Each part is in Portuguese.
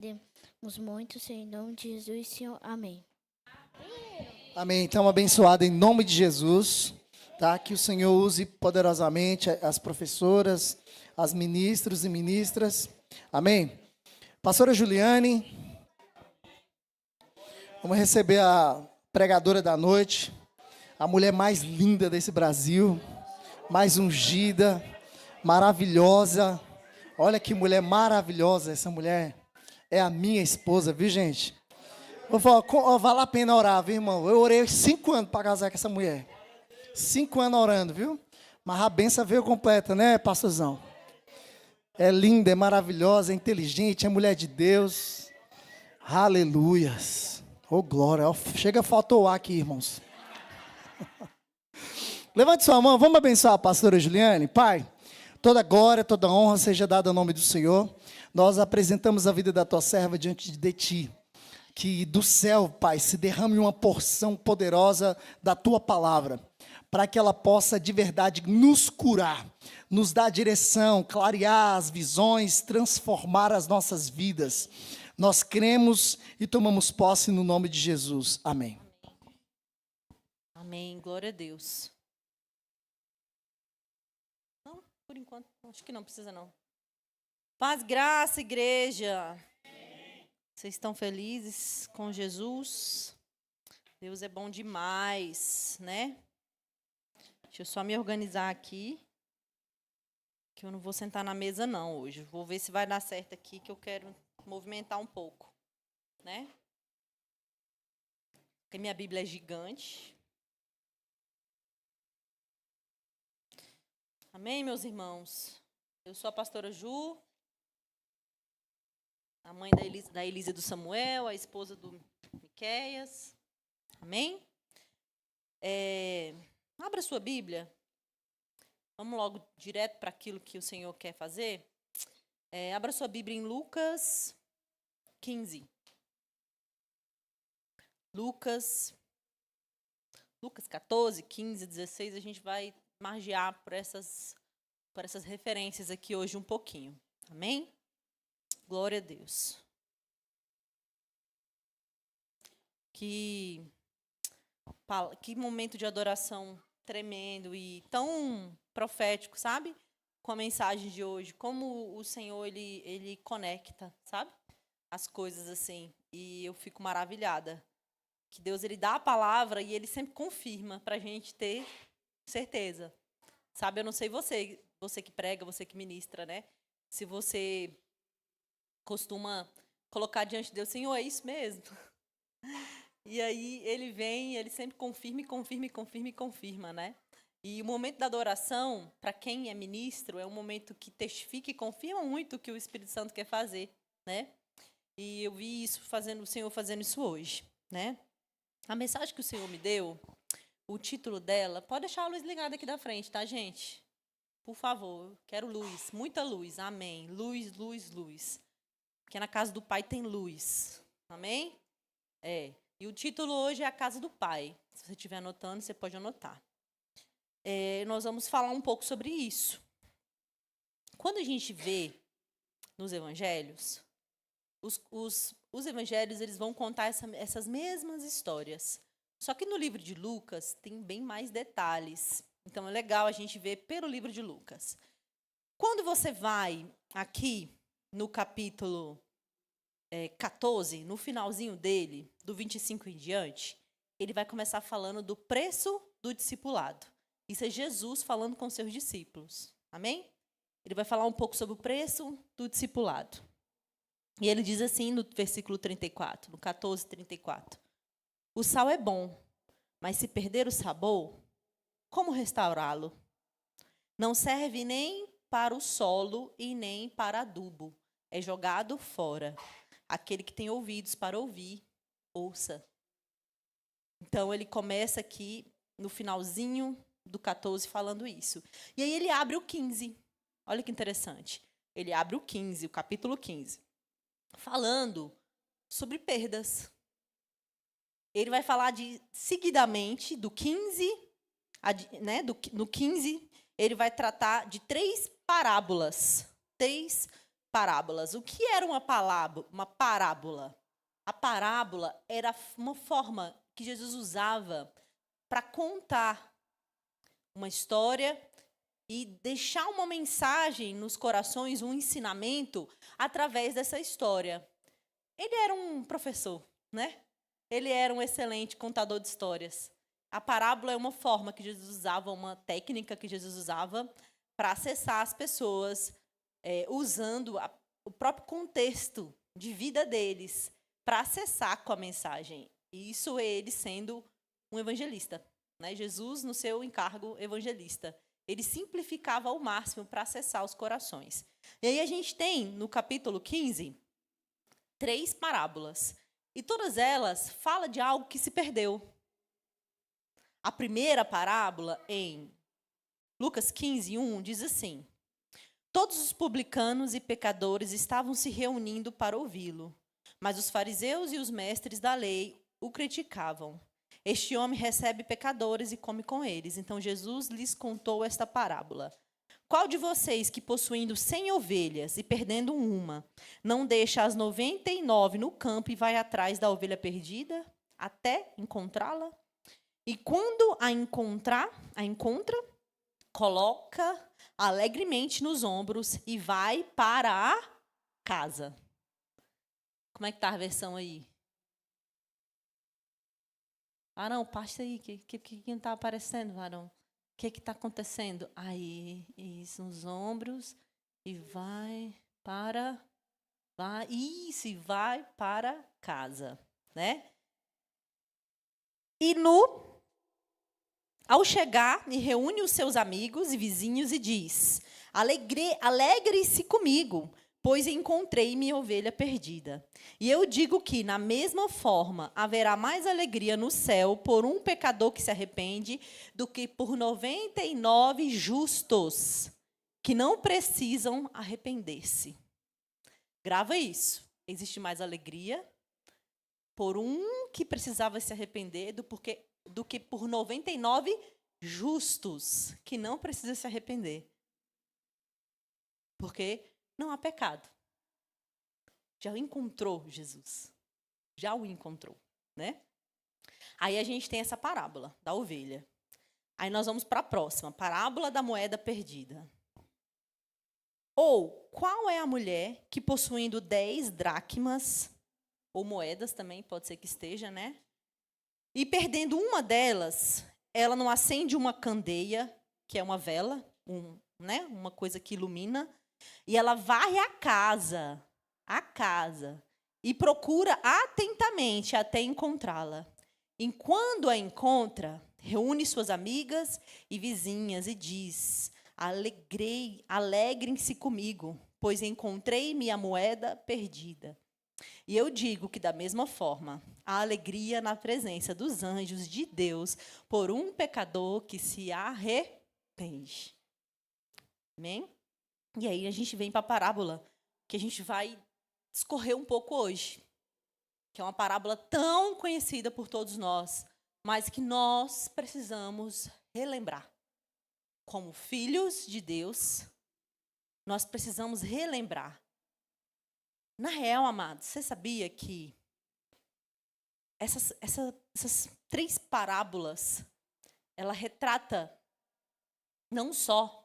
Demos muitos em nome de Jesus, Senhor. Amém. Amém. Então, abençoado em nome de Jesus, tá? Que o Senhor use poderosamente as professoras, as ministros e ministras. Amém. Pastora Juliane, vamos receber a pregadora da noite, a mulher mais linda desse Brasil, mais ungida, maravilhosa. Olha que mulher maravilhosa essa mulher. É a minha esposa, viu, gente? Vou falar, vale a pena orar, viu, irmão? Eu orei 5 anos para casar com essa mulher. 5 anos orando, viu? Mas a benção veio completa, né, pastorzão? É linda, é maravilhosa, é inteligente, é mulher de Deus. Aleluias. Oh, glória. Chega, faltou o ar aqui, irmãos. Levante sua mão, vamos abençoar a pastora Juliane. Pai, toda glória, toda honra seja dada ao nome do Senhor. Nós apresentamos a vida da tua serva diante de ti. Que do céu, Pai, se derrame uma porção poderosa da tua palavra, para que ela possa de verdade nos curar, nos dar direção, clarear as visões, transformar as nossas vidas. Nós cremos e tomamos posse no nome de Jesus. Amém. Amém. Glória a Deus. Não, por enquanto, acho que não precisa não. Paz, graça, igreja. Vocês estão felizes com Jesus? Deus é bom demais, né? Deixa eu só me organizar aqui, que eu não vou sentar na mesa não hoje. Vou ver se vai dar certo aqui, que eu quero movimentar um pouco, né? Porque minha Bíblia é gigante. Amém, meus irmãos? Eu sou a pastora Ju, a mãe da Elisa e do Samuel, a esposa do Miqueias. Amém? Abra sua Bíblia. Vamos logo direto para aquilo que o Senhor quer fazer. Abra sua Bíblia em Lucas 15. Lucas 14, 15, 16, a gente vai margear por essas referências aqui hoje um pouquinho. Amém? Glória a Deus. Que momento de adoração tremendo e tão profético, sabe? Com a mensagem de hoje. Como o Senhor, ele conecta, sabe? As coisas assim. E eu fico maravilhada. Que Deus, ele dá a palavra e ele sempre confirma para a gente ter certeza. Sabe, eu não sei você que prega, você que ministra, né? Se você costuma colocar diante de Deus, Senhor, é isso mesmo? E aí ele vem, ele sempre confirma, né? E o momento da adoração, para quem é ministro, é um momento que testifica e confirma muito o que o Espírito Santo quer fazer, né? E eu vi o Senhor fazendo isso hoje, né? A mensagem que o Senhor me deu, o título dela, pode deixar a luz ligada aqui da frente, tá, gente? Por favor, quero luz, muita luz, amém. Luz, luz, luz. Porque na casa do Pai tem luz, amém? E o título hoje é A Casa do Pai. Se você estiver anotando, você pode anotar. Nós vamos falar um pouco sobre isso. Quando a gente vê nos evangelhos, os evangelhos eles vão contar essas mesmas histórias. Só que no livro de Lucas tem bem mais detalhes. Então é legal a gente ver pelo livro de Lucas. Quando você vai aqui no capítulo 14, no finalzinho dele, do 25 em diante, ele vai começar falando do preço do discipulado. Isso é Jesus falando com seus discípulos. Amém? Ele vai falar um pouco sobre o preço do discipulado. E ele diz assim no versículo 34, no 14, 34. O sal é bom, mas se perder o sabor, como restaurá-lo? Não serve nem para o solo e nem para adubo. É jogado fora. Aquele que tem ouvidos para ouvir, ouça. Então, ele começa aqui no finalzinho do 14 falando isso. E aí ele abre o 15. Olha que interessante. Ele abre o 15, o capítulo 15, falando sobre perdas. Ele vai falar seguidamente, do 15, né, no 15, ele vai tratar de 3 parábolas. parábolas. O que era uma parábola? A parábola era uma forma que Jesus usava para contar uma história e deixar uma mensagem nos corações, um ensinamento através dessa história. Ele era um professor, né? Ele era um excelente contador de histórias. A parábola é uma forma que Jesus usava, uma técnica que Jesus usava para acessar as pessoas, usando o próprio contexto de vida deles para acessar com a mensagem. E isso é ele sendo um evangelista, né? Jesus no seu encargo evangelista. Ele simplificava ao máximo para acessar os corações. E aí a gente tem, no capítulo 15, 3 parábolas. E todas elas falam de algo que se perdeu. A primeira parábola, em Lucas 15, 1, diz assim: todos os publicanos e pecadores estavam se reunindo para ouvi-lo, mas os fariseus e os mestres da lei o criticavam. Este homem recebe pecadores e come com eles. Então Jesus lhes contou esta parábola. Qual de vocês que, possuindo 100 ovelhas e perdendo uma, não deixa as 99 no campo e vai atrás da ovelha perdida até encontrá-la? E quando a encontra, coloca alegremente nos ombros e vai para a casa. Como é que está a versão aí? Varão, passa aí, que não está aparecendo, varão? O que está acontecendo? Aí, isso, nos ombros, e vai para casa, né? E ao chegar, e reúne os seus amigos e vizinhos e diz: alegre-se comigo, pois encontrei minha ovelha perdida. E eu digo que, na mesma forma, haverá mais alegria no céu por um pecador que se arrepende do que por 99 justos que não precisam arrepender-se. Grava isso. Existe mais alegria por um que precisava se arrepender do que por 99 justos que não precisam se arrepender. Porque não há pecado. Já o encontrou Jesus. Já o encontrou, né? Aí a gente tem essa parábola da ovelha. Aí nós vamos para a próxima, parábola da moeda perdida. Ou, qual é a mulher que, possuindo 10 dracmas, ou moedas também, pode ser que esteja, né? E perdendo uma delas, ela não acende uma candeia, que é uma vela, né? Uma coisa que ilumina, e ela varre a casa, e procura atentamente até encontrá-la. E quando a encontra, reúne suas amigas e vizinhas e diz: alegrem-se comigo, pois encontrei minha moeda perdida. E eu digo que, da mesma forma, há alegria na presença dos anjos de Deus por um pecador que se arrepende. Amém? E aí a gente vem para a parábola que a gente vai discorrer um pouco hoje, que é uma parábola tão conhecida por todos nós, mas que nós precisamos relembrar. Como filhos de Deus, nós precisamos relembrar. Na real, amados, você sabia que essas 3 parábolas, ela retrata não só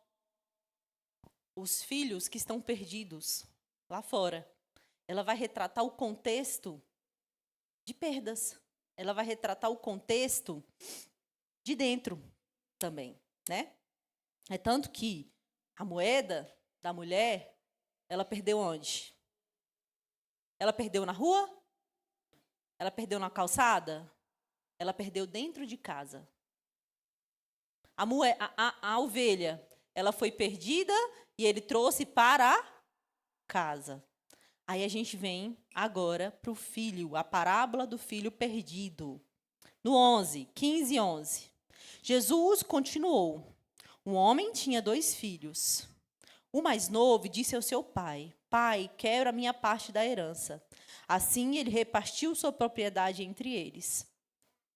os filhos que estão perdidos lá fora, ela vai retratar o contexto de perdas, ela vai retratar o contexto de dentro também, né? É tanto que a moeda da mulher, ela perdeu onde? Ela perdeu na rua? Ela perdeu na calçada? Ela perdeu dentro de casa. A ovelha, ela foi perdida e ele trouxe para casa. Aí a gente vem agora para o filho, a parábola do filho perdido. No 15, 11. Jesus continuou. Um homem tinha 2 filhos. O mais novo disse ao seu pai: Pai, quero a minha parte da herança. Assim, ele repartiu sua propriedade entre eles.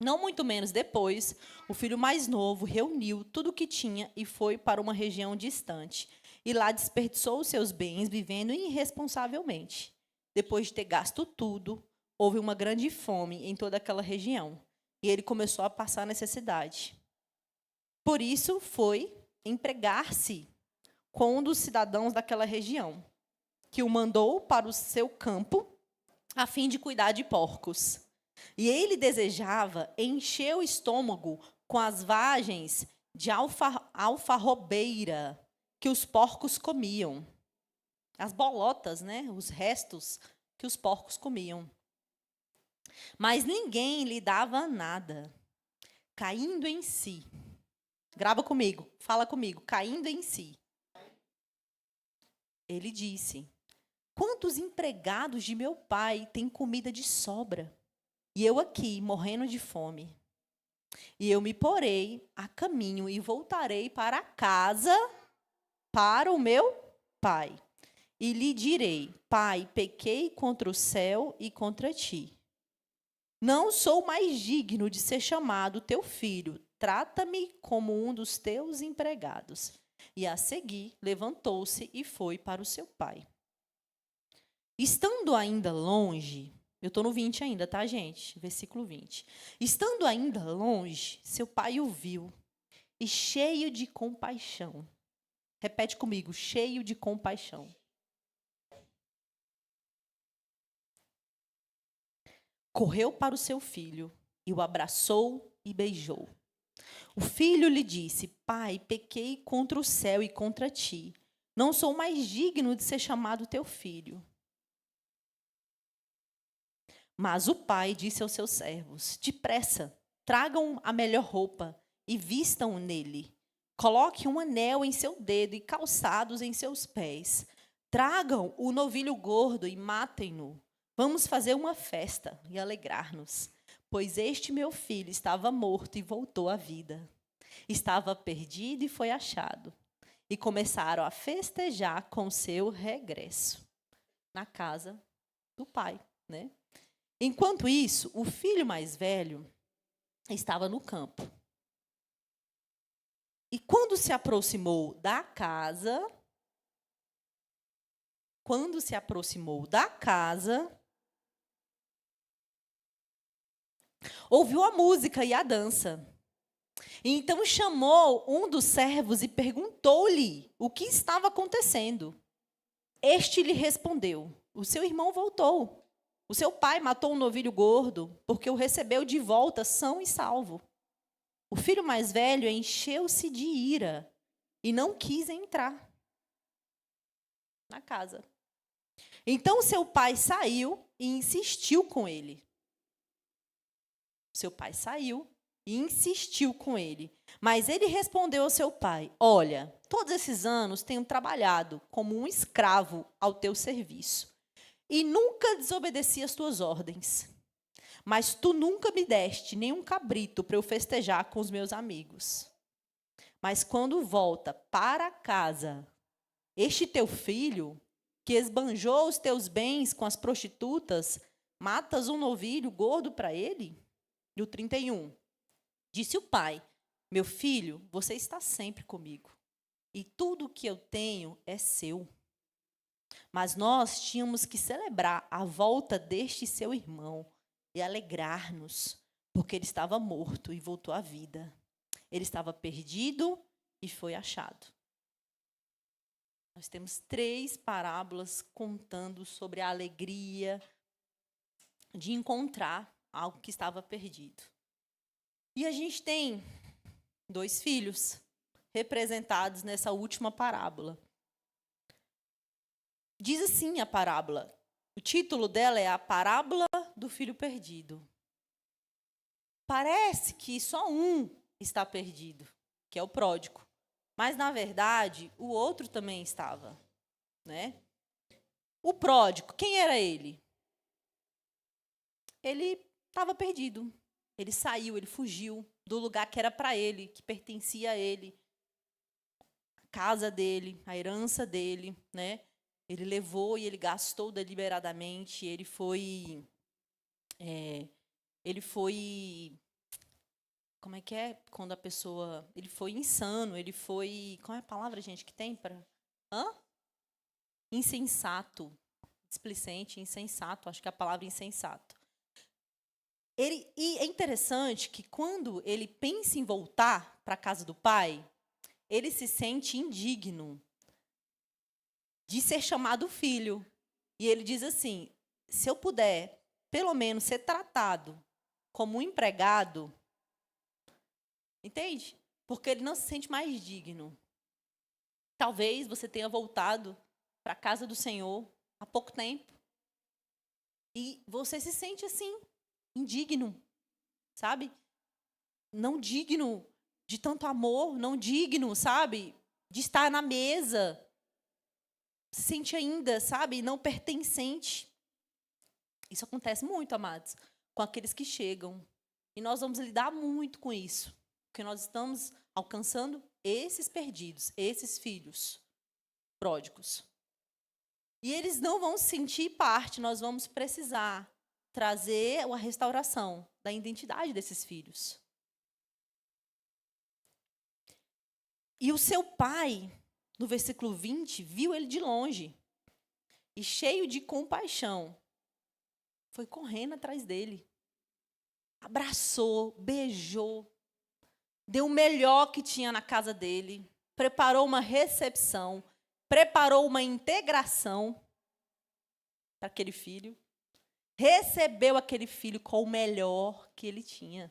Não muito menos depois, o filho mais novo reuniu tudo o que tinha e foi para uma região distante. e lá desperdiçou os seus bens vivendo irresponsavelmente. Depois de ter gasto tudo, houve uma grande fome em toda aquela região, e ele começou a passar necessidade. Por isso, foi empregar-se com um dos cidadãos daquela região, que o mandou para o seu campo, a fim de cuidar de porcos. E ele desejava encher o estômago com as vagens de alfarrobeira que os porcos comiam. As bolotas, né? Os restos que os porcos comiam. Mas ninguém lhe dava nada. Caindo em si. Grava comigo, fala comigo. Caindo em si. Ele disse: quantos empregados de meu pai têm comida de sobra? E eu aqui, morrendo de fome. E eu me porei a caminho e voltarei para casa, para o meu pai. E lhe direi: Pai, pequei contra o céu e contra ti. Não sou mais digno de ser chamado teu filho. Trata-me como um dos teus empregados. E a seguir, levantou-se e foi para o seu pai. Estando ainda longe, eu estou no 20 ainda, tá, gente? Versículo 20. Estando ainda longe, seu pai o viu, e cheio de compaixão. Repete comigo, cheio de compaixão. Correu para o seu filho, e o abraçou e beijou. O filho lhe disse: Pai, pequei contra o céu e contra ti. Não sou mais digno de ser chamado teu filho. Mas o pai disse aos seus servos: depressa, tragam a melhor roupa e vistam nele. Coloque um anel em seu dedo e calçados em seus pés. Tragam o novilho gordo e matem-no. Vamos fazer uma festa e alegrar-nos, pois este meu filho estava morto e voltou à vida. Estava perdido e foi achado. E começaram a festejar com seu regresso na casa do pai, né? Enquanto isso, o filho mais velho estava no campo. E quando se aproximou da casa, ouviu a música e a dança. E então chamou um dos servos e perguntou-lhe o que estava acontecendo. Este lhe respondeu: o seu irmão voltou. O seu pai matou um novilho gordo, porque o recebeu de volta são e salvo. O filho mais velho encheu-se de ira e não quis entrar na casa. Então seu pai saiu e insistiu com ele. Seu pai saiu e insistiu com ele. Mas ele respondeu ao seu pai: olha, todos esses anos tenho trabalhado como um escravo ao teu serviço. E nunca desobedeci às tuas ordens. Mas tu nunca me deste nenhum cabrito para eu festejar com os meus amigos. Mas quando volta para casa, este teu filho, que esbanjou os teus bens com as prostitutas, matas um novilho gordo para ele? E o 31. Disse o pai: meu filho, você está sempre comigo, e tudo o que eu tenho é seu. Mas nós tínhamos que celebrar a volta deste seu irmão e alegrar-nos, porque ele estava morto e voltou à vida. Ele estava perdido e foi achado. Nós temos 3 parábolas contando sobre a alegria de encontrar algo que estava perdido. E a gente tem 2 filhos representados nessa última parábola. Diz assim a parábola. O título dela é A Parábola do Filho Perdido. Parece que só um está perdido, que é o pródigo. Mas, na verdade, o outro também estava, né? O pródigo, quem era ele? Ele estava perdido. Ele saiu, ele fugiu do lugar que era para ele, que pertencia a ele. A casa dele, a herança dele, né? Ele levou e ele gastou deliberadamente. Ele foi, como é que é quando a pessoa, ele foi insano, ele foi, qual é a palavra, gente, que tem para Insensato. Displicente, insensato. Acho que é a palavra insensato. E é interessante que quando ele pensa em voltar para a casa do pai, ele se sente indigno de ser chamado filho. E ele diz assim, se eu puder, pelo menos, ser tratado como um empregado, entende? Porque ele não se sente mais digno. Talvez você tenha voltado para a casa do Senhor há pouco tempo e você se sente assim, indigno, sabe? Não digno de tanto amor, não digno, sabe? De estar na mesa. Se sente ainda, sabe? Não pertencente. Isso acontece muito, amados, com aqueles que chegam. E nós vamos lidar muito com isso. Porque nós estamos alcançando esses perdidos, esses filhos pródigos. E eles não vão sentir parte, nós vamos precisar trazer a restauração da identidade desses filhos. E o seu pai, no versículo 20, viu ele de longe e, cheio de compaixão, foi correndo atrás dele. Abraçou, beijou, deu o melhor que tinha na casa dele, preparou uma recepção, preparou uma integração para aquele filho, recebeu aquele filho com o melhor que ele tinha.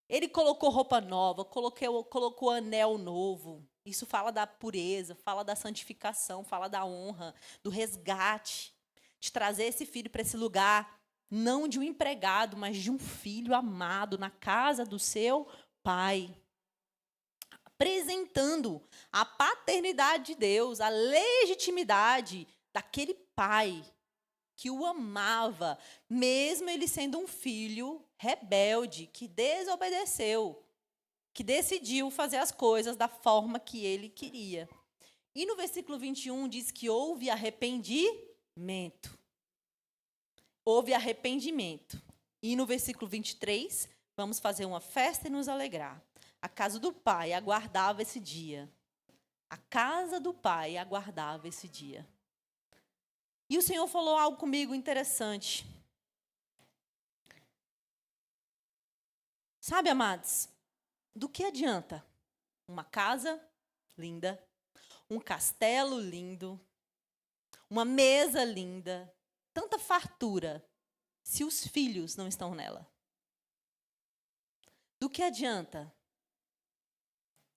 Ele colocou roupa nova, colocou anel novo. Isso fala da pureza, fala da santificação, fala da honra, do resgate, de trazer esse filho para esse lugar, não de um empregado, mas de um filho amado na casa do seu pai. Apresentando a paternidade de Deus, a legitimidade daquele pai que o amava, mesmo ele sendo um filho rebelde, que desobedeceu, que decidiu fazer as coisas da forma que ele queria. E no versículo 21 diz que houve arrependimento. Houve arrependimento. E no versículo 23, vamos fazer uma festa e nos alegrar. A casa do pai aguardava esse dia. A casa do pai aguardava esse dia. E o Senhor falou algo comigo interessante. Sabe, amados, do que adianta uma casa linda, um castelo lindo, uma mesa linda, tanta fartura, se os filhos não estão nela? Do que adianta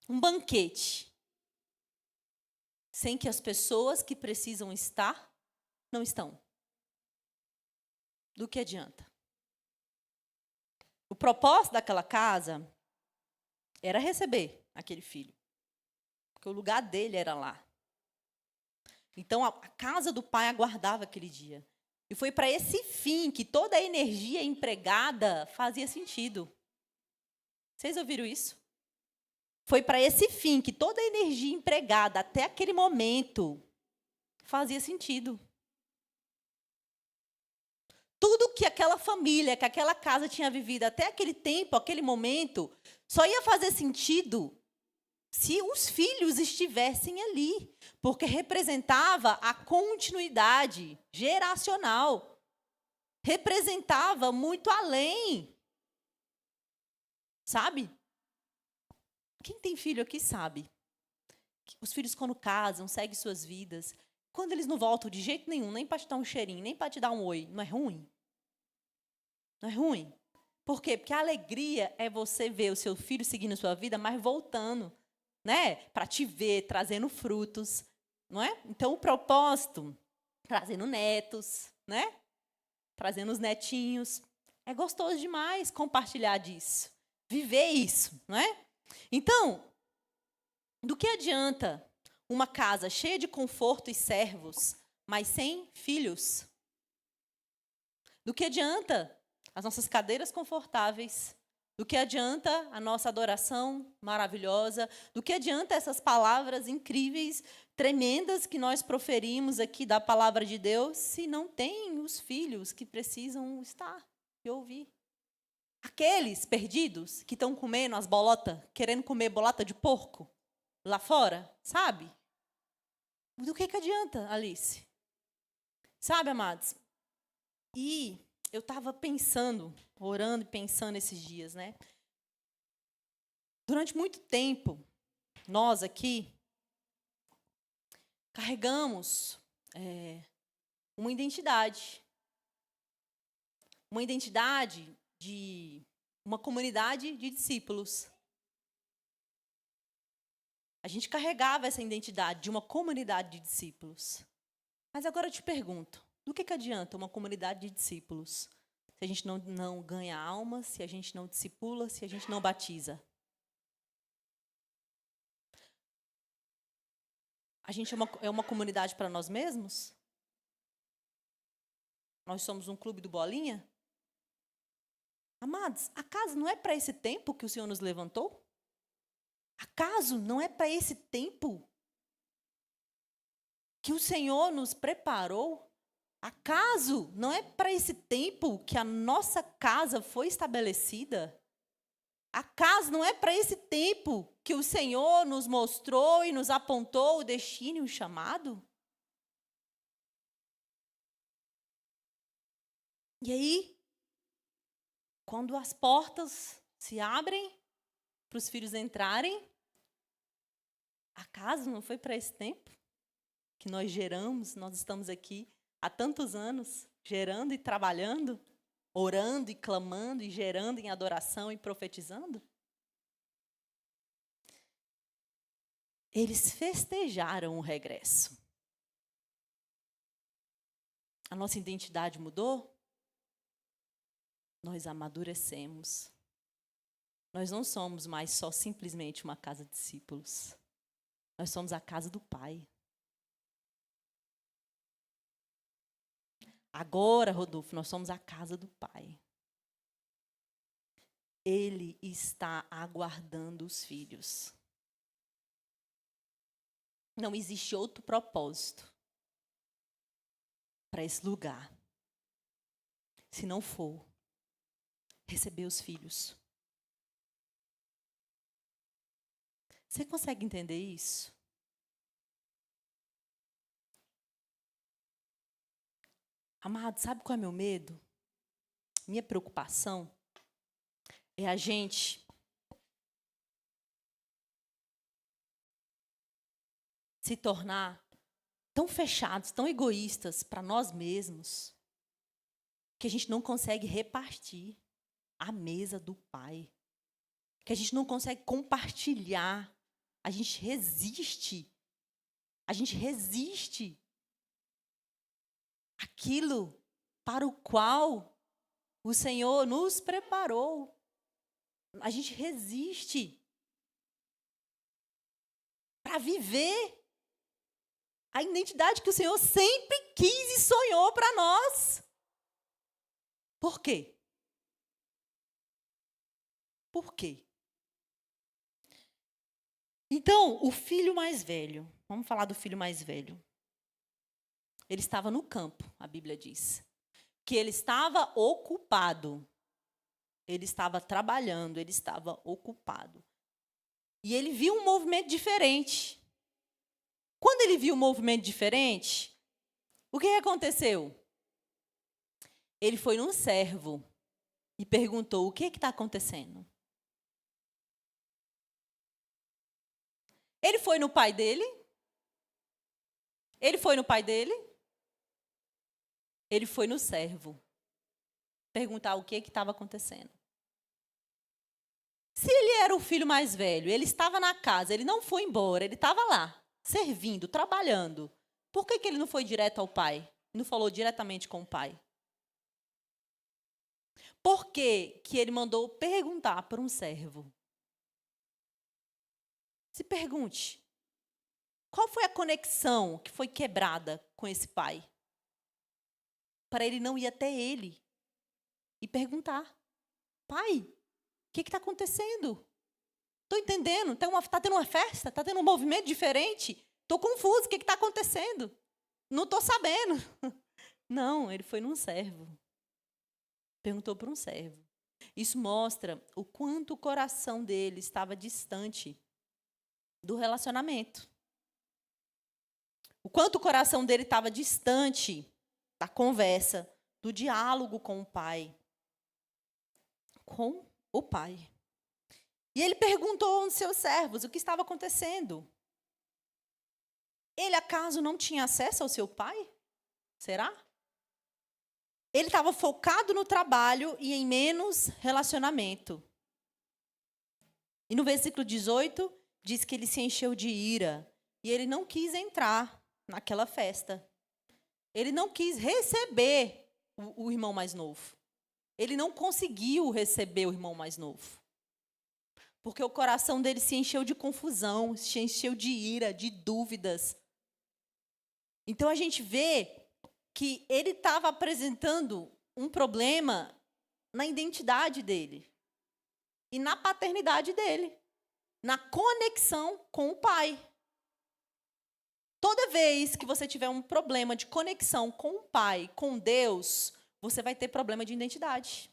um banquete sem que as pessoas que precisam estar não estão? Do que adianta? O propósito daquela casa era receber aquele filho, porque o lugar dele era lá. Então, a casa do pai aguardava aquele dia. E foi para esse fim que toda a energia empregada fazia sentido. Vocês ouviram isso? Foi para esse fim que toda a energia empregada até aquele momento fazia sentido. Tudo que aquela família, que aquela casa tinha vivido até aquele tempo, aquele momento, só ia fazer sentido se os filhos estivessem ali, porque representava a continuidade geracional. Representava muito além. Sabe? Quem tem filho aqui sabe. Os filhos, quando casam, seguem suas vidas. Quando eles não voltam de jeito nenhum, nem para te dar um cheirinho, nem para te dar um oi, não é ruim? Não é ruim? Por quê? Porque a alegria é você ver o seu filho seguindo sua vida, mas voltando, né? Para te ver, trazendo frutos, não é? Então, o propósito, trazendo netos, né? Trazendo os netinhos. É gostoso demais compartilhar disso. Viver isso, não é? Então, do que adianta uma casa cheia de conforto e servos, mas sem filhos? Do que adianta as nossas cadeiras confortáveis? Do que adianta a nossa adoração maravilhosa? Do que adianta essas palavras incríveis, tremendas que nós proferimos aqui da palavra de Deus, se não tem os filhos que precisam estar e ouvir? Aqueles perdidos que estão comendo as bolotas, querendo comer bolota de porco, lá fora, sabe? Do que adianta, Alice? Sabe, amados? E eu estava pensando, orando e pensando esses dias, né? Durante muito tempo, nós aqui carregamos uma identidade. Uma identidade de uma comunidade de discípulos. A gente carregava essa identidade de uma comunidade de discípulos. Mas agora eu te pergunto, do que adianta uma comunidade de discípulos se a gente não ganha almas, se a gente não discipula, se a gente não batiza? A gente é uma comunidade para nós mesmos? Nós somos um clube do Bolinha? Amados, acaso não é para esse tempo que o Senhor nos levantou? Acaso não é para esse tempo que o Senhor nos preparou? Acaso não é para esse tempo que a nossa casa foi estabelecida? Acaso não é para esse tempo que o Senhor nos mostrou e nos apontou o destino e o chamado? E aí, quando as portas se abrem para os filhos entrarem, acaso não foi para esse tempo que nós geramos, nós estamos aqui há tantos anos, gerando e trabalhando, orando e clamando e gerando em adoração e profetizando? Eles festejaram o regresso. A nossa identidade mudou? Nós amadurecemos. Nós não somos mais só simplesmente uma casa de discípulos. Nós somos a casa do Pai. Agora, Rodolfo, nós somos a casa do Pai. Ele está aguardando os filhos. Não existe outro propósito para esse lugar, se não for receber os filhos. Você consegue entender isso? Amado, sabe qual é meu medo? Minha preocupação é a gente se tornar tão fechados, tão egoístas para nós mesmos, que a gente não consegue repartir a mesa do Pai, que a gente não consegue compartilhar, a gente resiste àquilo para o qual o Senhor nos preparou. A gente resiste para viver a identidade que o Senhor sempre quis e sonhou para nós. Por quê? Por quê? Então, o filho mais velho, vamos falar do filho mais velho. Ele estava no campo, a Bíblia diz. Que ele estava ocupado. Ele estava trabalhando, ele estava ocupado. E ele viu um movimento diferente. Quando ele viu um movimento diferente, o que aconteceu? Ele foi num servo e perguntou: o que está acontecendo? Ele foi no pai dele? Ele foi no pai dele? Ele foi no servo perguntar o que estava acontecendo. Se ele era o filho mais velho, ele estava na casa, ele não foi embora, ele estava lá, servindo, trabalhando. Por que ele não foi direto ao pai? Não falou diretamente com o pai? Por que ele mandou perguntar para um servo? Se pergunte, qual foi a conexão que foi quebrada com esse pai? Para ele não ir até ele e perguntar: pai, o que está acontecendo? Estou entendendo, está tendo uma festa? Está tendo um movimento diferente? Estou confuso, o que está acontecendo? Não estou sabendo. Não, ele foi num servo. Perguntou para um servo. Isso mostra o quanto o coração dele estava distante do relacionamento. O quanto o coração dele estava distante da conversa, do diálogo com o pai. Com o pai. E ele perguntou aos seus servos o que estava acontecendo. Ele acaso não tinha acesso ao seu pai? Será? Ele estava focado no trabalho e em menos relacionamento. E no versículo 18, diz que ele se encheu de ira. E ele não quis entrar naquela festa. Ele não quis receber o irmão mais novo. Ele não conseguiu receber o irmão mais novo. Porque o coração dele se encheu de confusão, se encheu de ira, de dúvidas. Então a gente vê que ele estava apresentando um problema na identidade dele e na paternidade dele, na conexão com o pai. Toda vez que você tiver um problema de conexão com o pai, com Deus, você vai ter problema de identidade.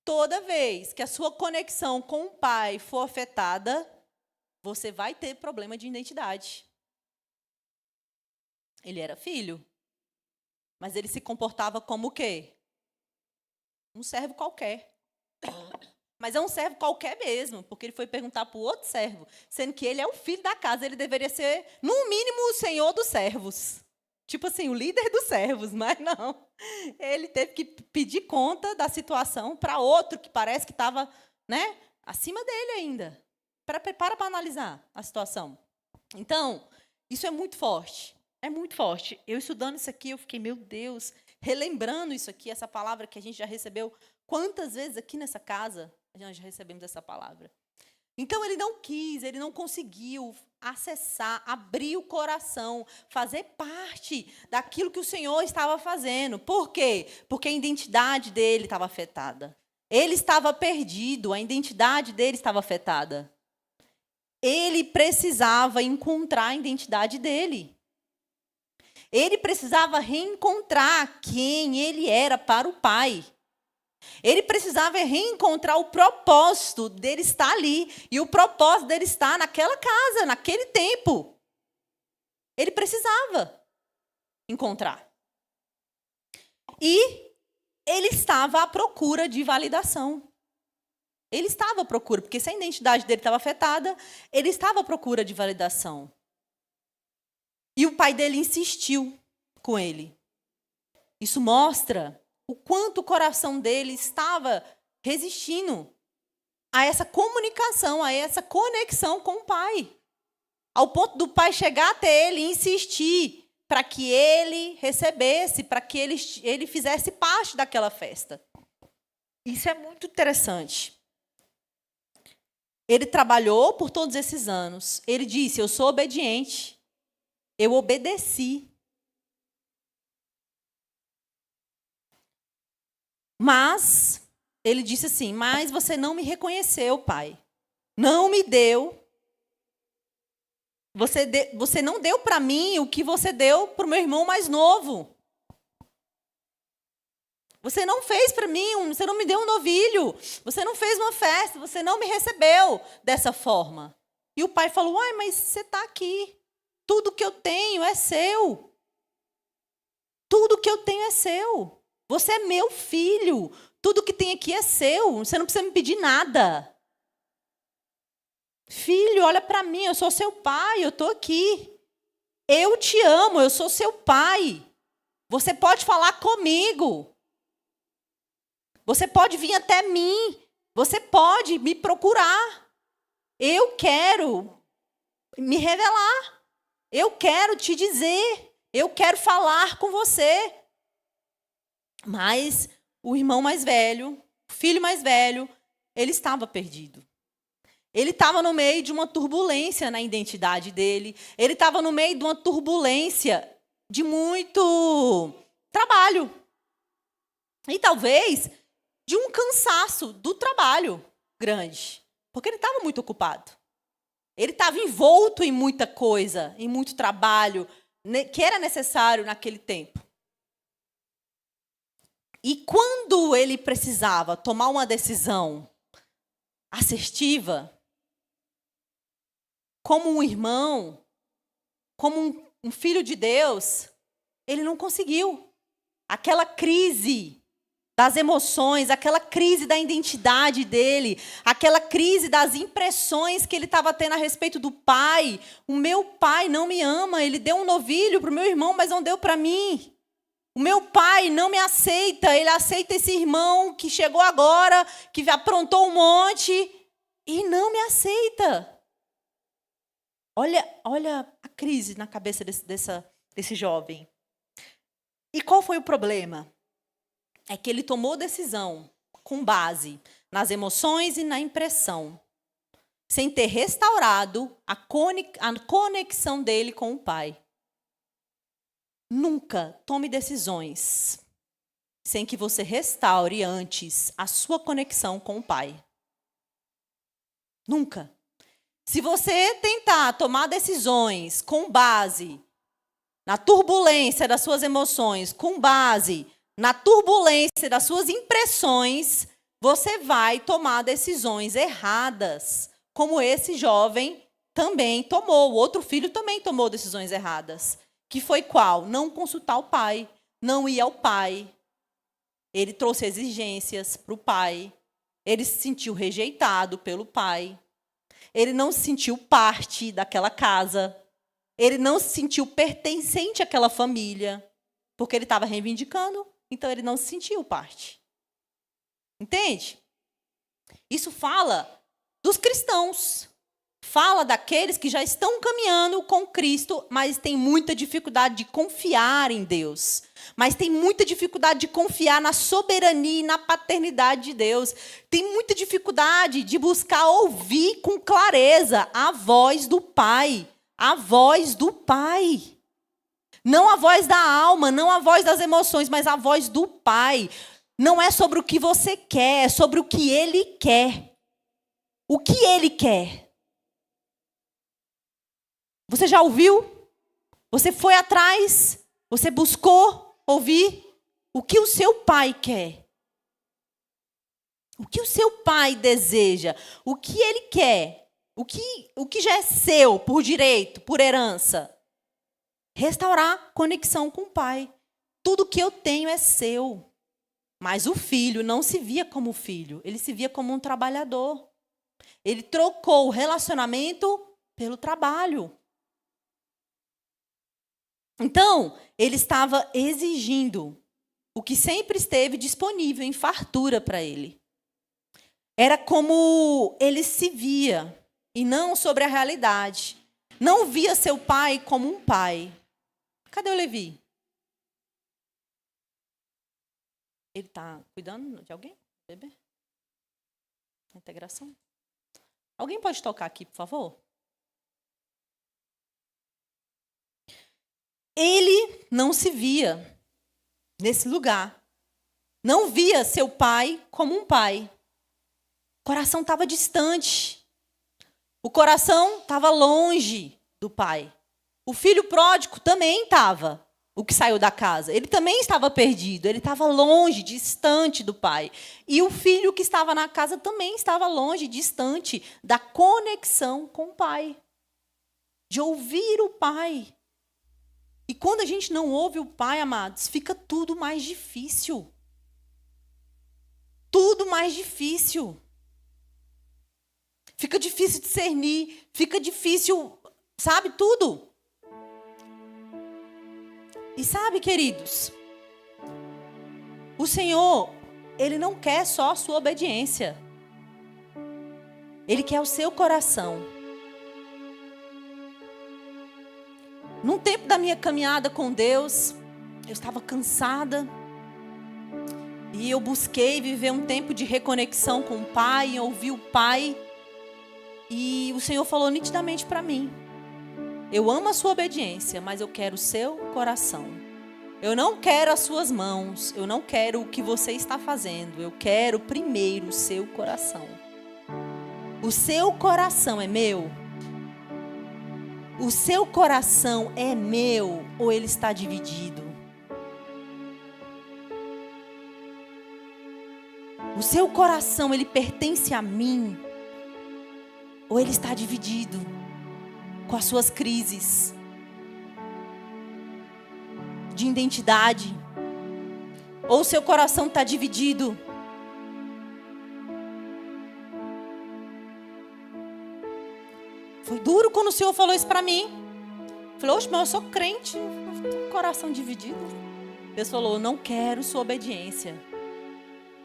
Toda vez que a sua conexão com o pai for afetada, você vai ter problema de identidade. Ele era filho, mas ele se comportava como o quê? Um servo qualquer. Mas é um servo qualquer mesmo, porque ele foi perguntar para o outro servo, sendo que ele é o filho da casa, ele deveria ser, no mínimo, o senhor dos servos. Tipo assim, o líder dos servos, mas não. Ele teve que pedir conta da situação para outro que parece que estava, né, acima dele ainda. Para analisar a situação. Então, isso é muito forte. É muito forte. Eu estudando isso aqui, eu fiquei, meu Deus, relembrando isso aqui, essa palavra que a gente já recebeu. Quantas vezes aqui nessa casa nós já recebemos essa palavra? Então, ele não quis, ele não conseguiu acessar, abrir o coração, fazer parte daquilo que o Senhor estava fazendo. Por quê? Porque a identidade dele estava afetada. Ele estava perdido, a identidade dele estava afetada. Ele precisava encontrar a identidade dele. Ele precisava reencontrar quem ele era para o Pai. Ele precisava reencontrar o propósito dele estar ali. E o propósito dele estar naquela casa, naquele tempo. Ele precisava encontrar. E ele estava à procura de validação. Ele estava à procura, porque se a identidade dele estava afetada, ele estava à procura de validação. E o pai dele insistiu com ele. Isso mostra o quanto o coração dele estava resistindo a essa comunicação, a essa conexão com o pai. Ao ponto do pai chegar até ele e insistir para que ele recebesse, para que ele fizesse parte daquela festa. Isso é muito interessante. Ele trabalhou por todos esses anos. Ele disse, eu sou obediente. Eu obedeci. Mas, ele disse assim, mas você não me reconheceu, pai. Não me deu. Você não deu para mim o que você deu para o meu irmão mais novo. Você não fez para mim, você não me deu um novilho. Você não fez uma festa, você não me recebeu dessa forma. E o pai falou, uai, mas você está aqui. Tudo que eu tenho é seu. Tudo que eu tenho é seu. Você é meu filho. Tudo que tem aqui é seu. Você não precisa me pedir nada. Filho, olha para mim, eu sou seu pai, eu estou aqui. Eu te amo, eu sou seu pai. Você pode falar comigo. Você pode vir até mim. Você pode me procurar. Eu quero me revelar. Eu quero te dizer. Eu quero falar com você. Mas o irmão mais velho, o filho mais velho, ele estava perdido. Ele estava no meio de uma turbulência na identidade dele. Ele estava no meio de uma turbulência de muito trabalho. E talvez de um cansaço do trabalho grande. Porque ele estava muito ocupado. Ele estava envolto em muita coisa, em muito trabalho, que era necessário naquele tempo. E quando ele precisava tomar uma decisão assertiva, como um irmão, como um filho de Deus, ele não conseguiu. Aquela crise das emoções, aquela crise da identidade dele, aquela crise das impressões que ele estava tendo a respeito do pai. O meu pai não me ama, ele deu um novilho para o meu irmão, mas não deu para mim. O meu pai não me aceita, ele aceita esse irmão que chegou agora, que aprontou um monte e não me aceita. Olha a crise na cabeça desse jovem. E qual foi o problema? É que ele tomou decisão com base nas emoções e na impressão, sem ter restaurado a conexão dele com o pai. Nunca tome decisões sem que você restaure antes a sua conexão com o pai. Nunca. Se você tentar tomar decisões com base na turbulência das suas emoções, com base na turbulência das suas impressões, você vai tomar decisões erradas, como esse jovem também tomou. O outro filho também tomou decisões erradas. Que foi qual? Não consultar o pai, não ir ao pai. Ele trouxe exigências para o pai. Ele se sentiu rejeitado pelo pai. Ele não se sentiu parte daquela casa. Ele não se sentiu pertencente àquela família, porque ele estava reivindicando, então ele não se sentiu parte. Entende? Isso fala dos cristãos. Fala daqueles que já estão caminhando com Cristo, mas tem muita dificuldade de confiar em Deus. Mas tem muita dificuldade de confiar na soberania e na paternidade de Deus. Tem muita dificuldade de buscar ouvir com clareza a voz do Pai. A voz do Pai. Não a voz da alma, não a voz das emoções, mas a voz do Pai. Não é sobre o que você quer, é sobre o que Ele quer. O que Ele quer. Você já ouviu? Você foi atrás? Você buscou ouvir? O que o seu pai quer? O que o seu pai deseja? O que ele quer? O que já é seu por direito, por herança? Restaurar conexão com o pai. Tudo que eu tenho é seu. Mas o filho não se via como filho, ele se via como um trabalhador. Ele trocou o relacionamento pelo trabalho. Então, ele estava exigindo o que sempre esteve disponível em fartura para ele. Era como ele se via, e não sobre a realidade. Não via seu pai como um pai. Cadê o Levi? Ele está cuidando de alguém? Bebê? Integração? Alguém pode tocar aqui, por favor? Ele não se via nesse lugar. Não via seu pai como um pai. O coração estava distante. O coração estava longe do pai. O filho pródigo também estava, o que saiu da casa. Ele também estava perdido. Ele estava longe, distante do pai. E o filho que estava na casa também estava longe, distante da conexão com o pai. De ouvir o pai. E quando a gente não ouve o pai, amados, fica tudo mais difícil. Tudo mais difícil. Fica difícil discernir, fica difícil, sabe, tudo. E sabe, queridos, o Senhor, Ele não quer só a sua obediência. Ele quer o seu coração. Num tempo da minha caminhada com Deus, eu estava cansada. E eu busquei viver um tempo de reconexão com o Pai, ouvir o Pai. E o Senhor falou nitidamente para mim: eu amo a sua obediência, mas eu quero o seu coração. Eu não quero as suas mãos, eu não quero o que você está fazendo. Eu quero primeiro o seu coração. O seu coração é meu? O seu coração é meu ou ele está dividido? O seu coração, ele pertence a mim ou ele está dividido? com as suas crises de identidade, ou seu coração está dividido. Foi duro quando o Senhor falou isso para mim. Falei, oxe, mas eu sou crente, coração dividido. Deus falou, não quero sua obediência.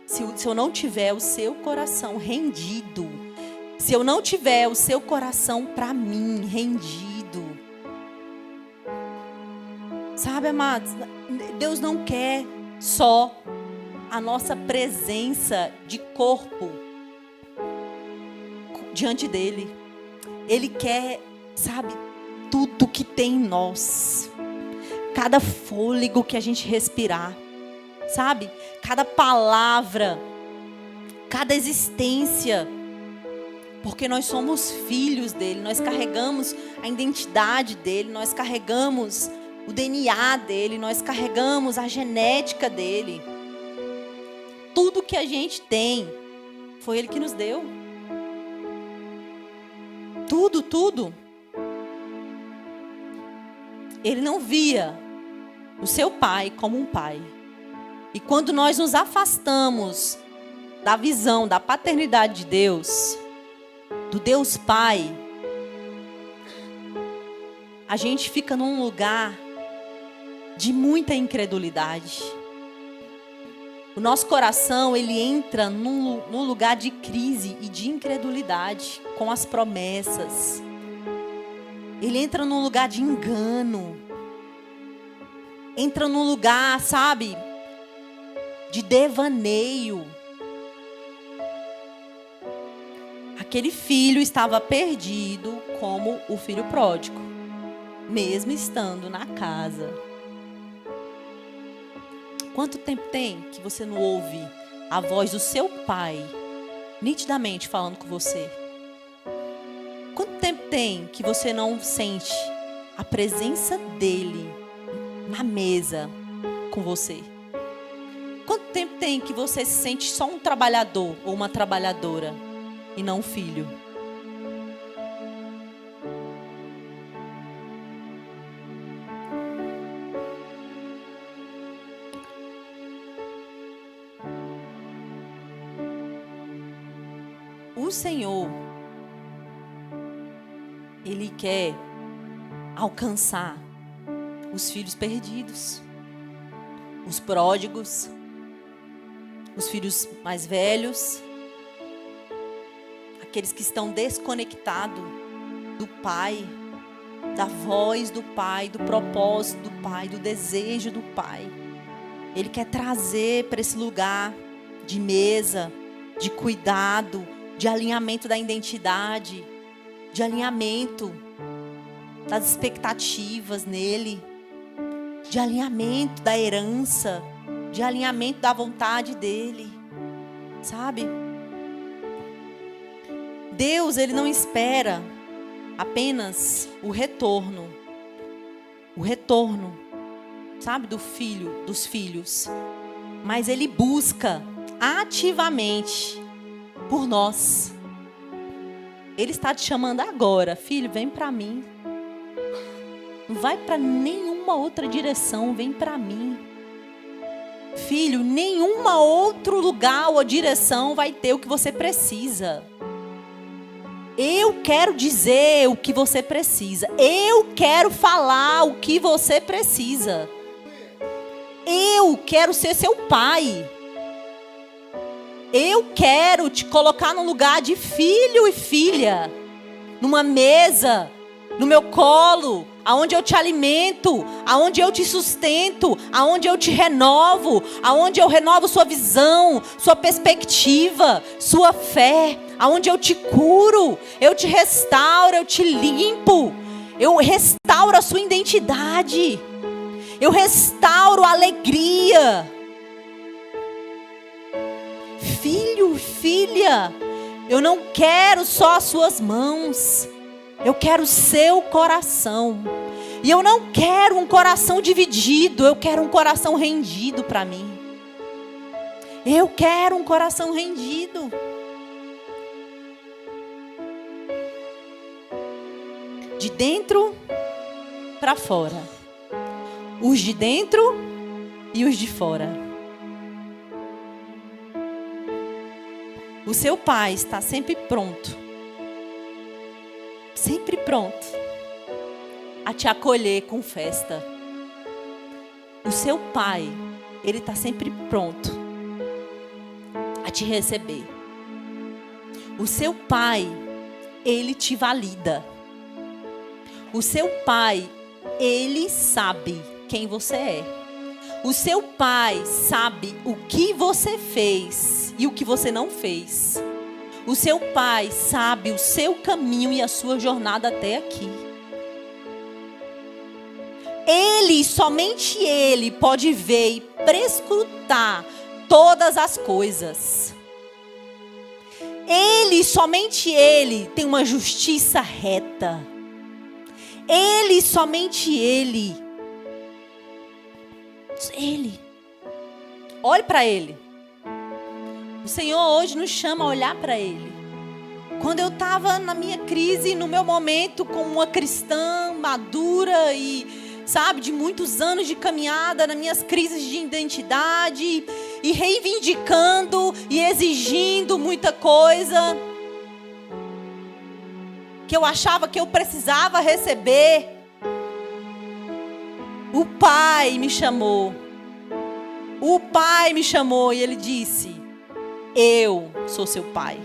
Se eu não tiver o seu coração rendido, se eu não tiver o seu coração para mim rendido, sabe, amados, Deus não quer só a nossa presença de corpo diante dele. Ele quer, sabe, tudo que tem em nós. Cada fôlego que a gente respirar, sabe? Cada palavra, cada existência. Porque nós somos filhos dele, nós carregamos a identidade dele, nós carregamos o DNA dele, nós carregamos a genética dele. Tudo que a gente tem, foi ele que nos deu. Tudo, tudo. Ele não via o seu pai como um pai. E quando nós nos afastamos da visão, da paternidade de Deus, do Deus Pai, a gente fica num lugar de muita incredulidade. O nosso coração, ele entra num lugar de crise e de incredulidade com as promessas. Ele entra num lugar de engano. Entra num lugar, sabe, de devaneio. Aquele filho estava perdido como o filho pródigo, mesmo estando na casa. Quanto tempo tem que você não ouve a voz do seu pai nitidamente falando com você? Quanto tempo tem que você não sente a presença dele na mesa com você? Quanto tempo tem que você se sente só um trabalhador ou uma trabalhadora e não um filho? O Senhor, Ele quer alcançar os filhos perdidos, os pródigos, os filhos mais velhos, aqueles que estão desconectados do Pai, da voz do Pai, do propósito do Pai, do desejo do Pai. Ele quer trazer para esse lugar de mesa, de cuidado, de alinhamento da identidade, de alinhamento das expectativas nele, de alinhamento da herança, de alinhamento da vontade dele, sabe? Deus, ele não espera apenas o retorno, sabe, dos filhos, mas ele busca ativamente por nós. Ele está te chamando agora, filho, vem para mim. Não vai para nenhuma outra direção, vem para mim. Filho, nenhuma outro lugar ou direção vai ter o que você precisa. Eu quero dizer o que você precisa. Eu quero falar o que você precisa. Eu quero ser seu pai. Eu quero te colocar num lugar de filho e filha, numa mesa, no meu colo, aonde eu te alimento, aonde eu te sustento, aonde eu te renovo, aonde eu renovo sua visão, sua perspectiva, sua fé, aonde eu te curo, eu te restauro, eu te limpo, eu restauro a sua identidade, eu restauro a alegria. Filho, filha, eu não quero só as suas mãos, eu quero o seu coração. E eu não quero um coração dividido, eu quero um coração rendido para mim. Eu quero um coração rendido. de dentro para fora. Os de dentro e os de fora. O seu pai está sempre pronto a te acolher com festa. O seu pai, ele está sempre pronto a te receber. O seu pai, ele te valida. O seu pai, ele sabe quem você é. O seu pai sabe o que você fez e o que você não fez. O seu pai sabe o seu caminho e a sua jornada até aqui. Ele, somente ele, pode ver e prescrutar todas as coisas. Ele, somente ele, tem uma justiça reta. Ele, somente ele. Olhe para ele. O Senhor hoje nos chama a olhar para ele. Quando eu estava na minha crise, no meu momento, como uma cristã madura e, sabe, de muitos anos de caminhada, nas minhas crises de identidade, e reivindicando e exigindo muita coisa que eu achava que eu precisava receber, o Pai me chamou. O Pai me chamou e ele disse: eu sou seu Pai.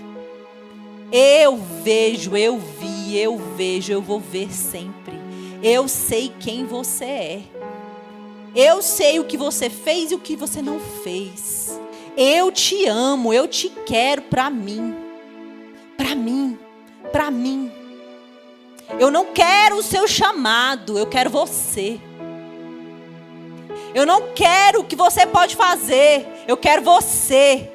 Eu vejo, eu vi, eu vejo, eu vou ver sempre. Eu sei quem você é. Eu sei o que você fez e o que você não fez. Eu te amo, eu te quero para mim. Para mim, para mim. Eu não quero o seu chamado, eu quero você. Eu não quero o que você pode fazer, eu quero você.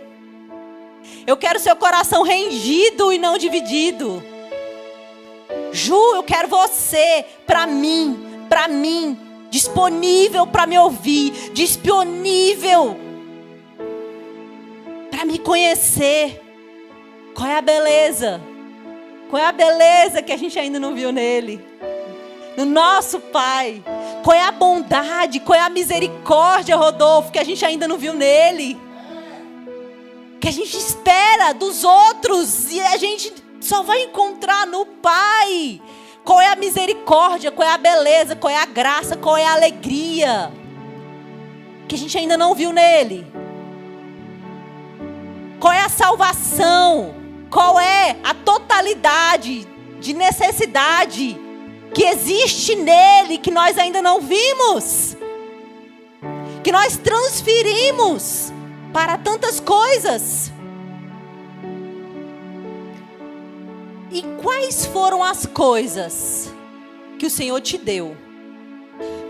Eu quero seu coração rendido e não dividido. Ju, eu quero você para mim, disponível para me ouvir, disponível para me conhecer. Qual é a beleza? Qual é a beleza que a gente ainda não viu nele? No nosso Pai. Qual é a bondade, qual é a misericórdia, Rodolfo, que a gente ainda não viu nele? Que a gente espera dos outros e a gente só vai encontrar no Pai. Qual é a misericórdia, qual é a beleza, qual é a graça, qual é a alegria que a gente ainda não viu nele? Qual é a salvação? Qual é a totalidade de necessidade que existe nele, que nós ainda não vimos? Que nós transferimos para tantas coisas. E quais foram as coisas que o Senhor te deu?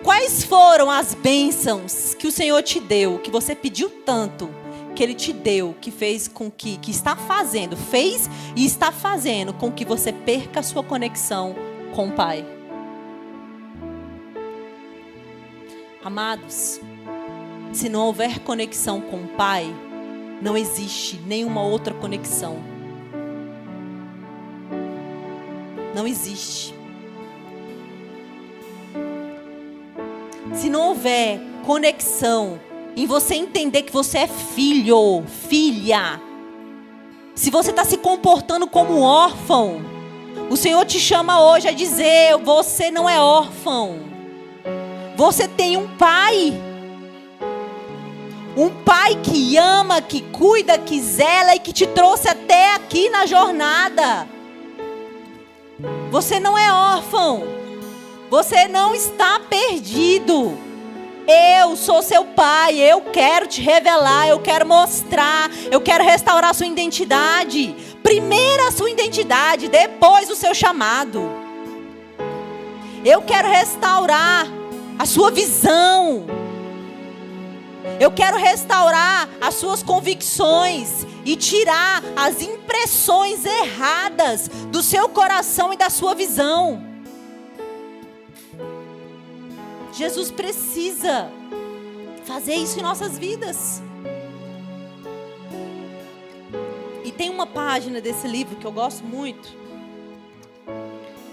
Quais foram as bênçãos que o Senhor te deu, que você pediu tanto, que Ele te deu, que fez com que está fazendo, fez e está fazendo com que você perca a sua conexão com o Pai? Amados, se não houver conexão com o Pai, não existe nenhuma outra conexão. Não existe. Se não houver conexão em você entender que você é filho, filha, se você está se comportando como órfão, o Senhor te chama hoje a dizer: você não é órfão. Você tem um Pai. Um Pai que ama, que cuida, que zela e que te trouxe até aqui na jornada. Você não é órfão. Você não está perdido. Eu sou seu Pai. Eu quero te revelar. Eu quero mostrar. Eu quero restaurar a sua identidade. Primeiro a sua identidade, depois o seu chamado. Eu quero restaurar a sua visão. Eu quero restaurar as suas convicções e tirar as impressões erradas do seu coração e da sua visão. Jesus precisa fazer isso em nossas vidas. E tem uma página desse livro que eu gosto muito,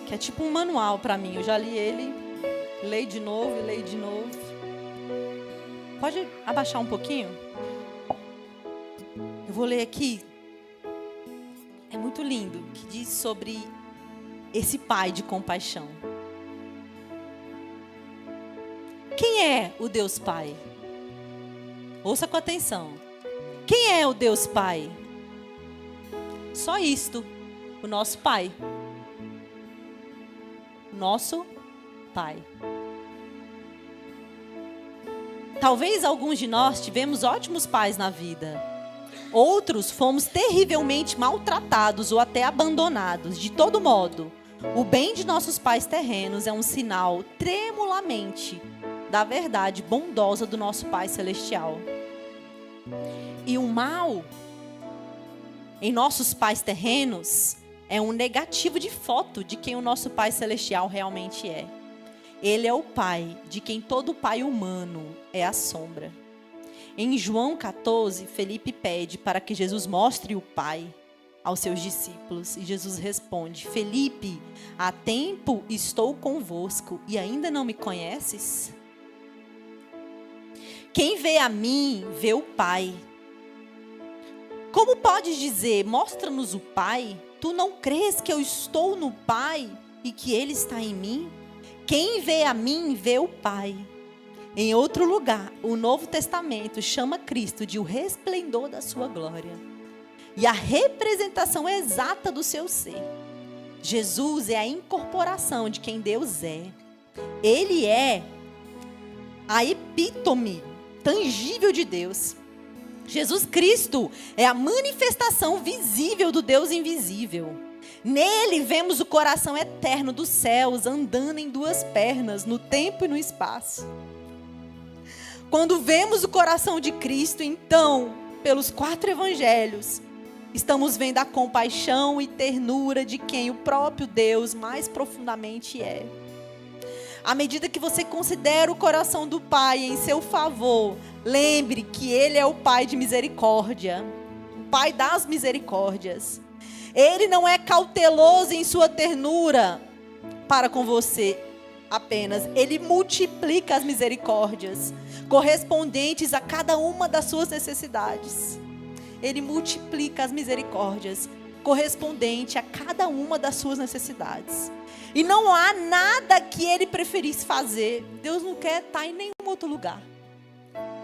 que é tipo um manual para mim. Eu já li ele, leio de novo e leio de novo. Pode abaixar um pouquinho? Eu vou ler aqui. É muito lindo, que diz sobre esse pai de compaixão. Quem é o Deus Pai? Ouça com atenção. Quem é o Deus Pai? Só isto, o nosso Pai. Nosso Pai. Talvez alguns de nós tivemos ótimos pais na vida. Outros fomos terrivelmente maltratados ou até abandonados. De todo modo, o bem de nossos pais terrenos é um sinal tremulamente da verdade bondosa do nosso Pai Celestial. E o mal em nossos pais terrenos é um negativo de foto de quem o nosso Pai Celestial realmente é. Ele é o Pai de quem todo pai humano é a sombra. Em João 14, Felipe pede para que Jesus mostre o Pai aos seus discípulos. E Jesus responde: Felipe, há tempo estou convosco e ainda não me conheces? Quem vê a mim, vê o Pai. Como podes dizer, mostra-nos o Pai? Tu não crês que eu estou no Pai e que Ele está em mim? Quem vê a mim, vê o Pai. Em outro lugar, o Novo Testamento chama Cristo de o resplendor da sua glória e a representação exata do seu ser. Jesus é a incorporação de quem Deus é. Ele é a epítome tangível de Deus. Jesus Cristo é a manifestação visível do Deus invisível. Nele vemos o coração eterno dos céus andando em duas pernas, no tempo e no espaço. Quando vemos o coração de Cristo, então, pelos 4 evangelhos, estamos vendo a compaixão e ternura de quem o próprio Deus mais profundamente é. À medida que você considera o coração do Pai em seu favor, lembre que Ele é o Pai de misericórdia, o Pai das misericórdias. Ele não é cauteloso em sua ternura para com você apenas. Ele multiplica as misericórdias correspondentes a cada uma das suas necessidades. Ele multiplica as misericórdias correspondente a cada uma das suas necessidades. E não há nada que Ele preferisse fazer. Deus não quer estar em nenhum outro lugar.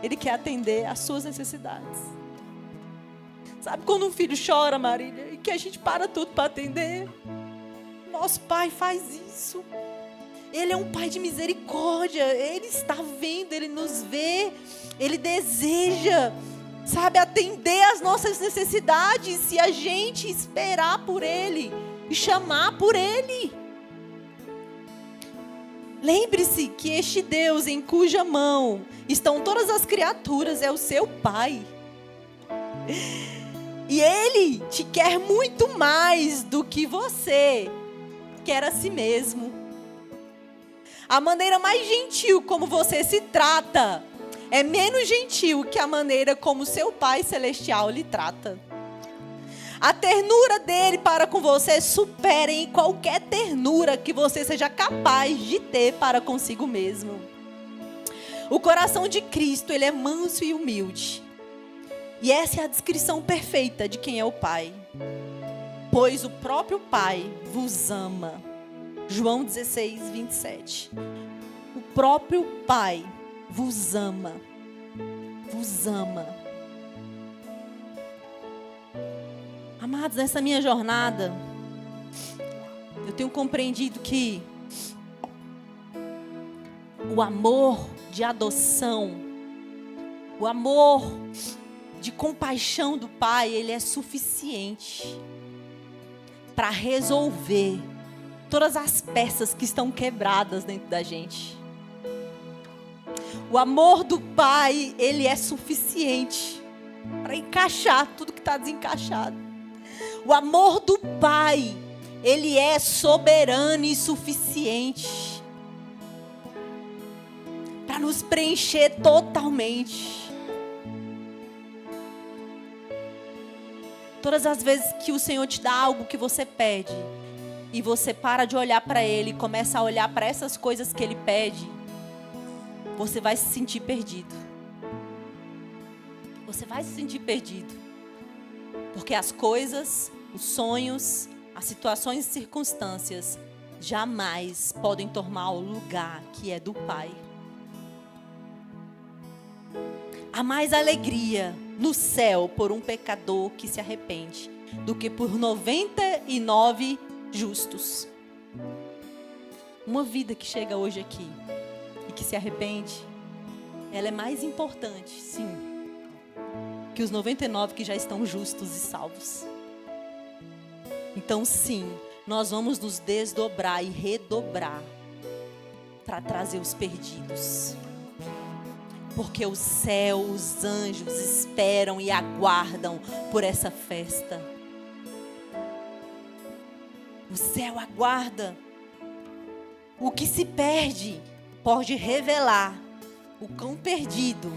Ele quer atender às suas necessidades. Sabe quando um filho chora, Marília, e que a gente para tudo para atender? Nosso Pai faz isso. Ele é um Pai de misericórdia. Ele está vendo, Ele nos vê. Ele deseja, sabe, atender às nossas necessidades se a gente esperar por Ele e chamar por Ele. Lembre-se que este Deus em cuja mão estão todas as criaturas é o seu Pai. E Ele te quer muito mais do que você quer a si mesmo. A maneira mais gentil como você se trata é menos gentil que a maneira como seu Pai Celestial lhe trata. A ternura dele para com você supera em qualquer ternura que você seja capaz de ter para consigo mesmo. O coração de Cristo, ele é manso e humilde. E essa é a descrição perfeita de quem é o Pai. Pois o próprio Pai vos ama. João 16, 27. O próprio Pai vos ama. Vos ama. Amados, nessa minha jornada, eu tenho compreendido que o amor de adoção, o amor de compaixão do Pai, ele é suficiente para resolver todas as peças que estão quebradas dentro da gente. O amor do Pai, ele é suficiente para encaixar tudo que está desencaixado. O amor do Pai, ele é soberano e suficiente para nos preencher totalmente. Todas as vezes que o Senhor te dá algo que você pede, e você para de olhar para Ele e começa a olhar para essas coisas que Ele pede, você vai se sentir perdido. Você vai se sentir perdido. Porque as coisas, os sonhos, as situações e circunstâncias jamais podem tomar o lugar que é do Pai. Há mais alegria no céu por um pecador que se arrepende do que por 99 justos. Uma vida que chega hoje aqui e que se arrepende, ela é mais importante, sim, que os 99 que já estão justos e salvos. Então, sim, nós vamos nos desdobrar e redobrar para trazer os perdidos. Porque o céu, os anjos esperam e aguardam por essa festa. O céu aguarda. O que se perde pode revelar o quão perdido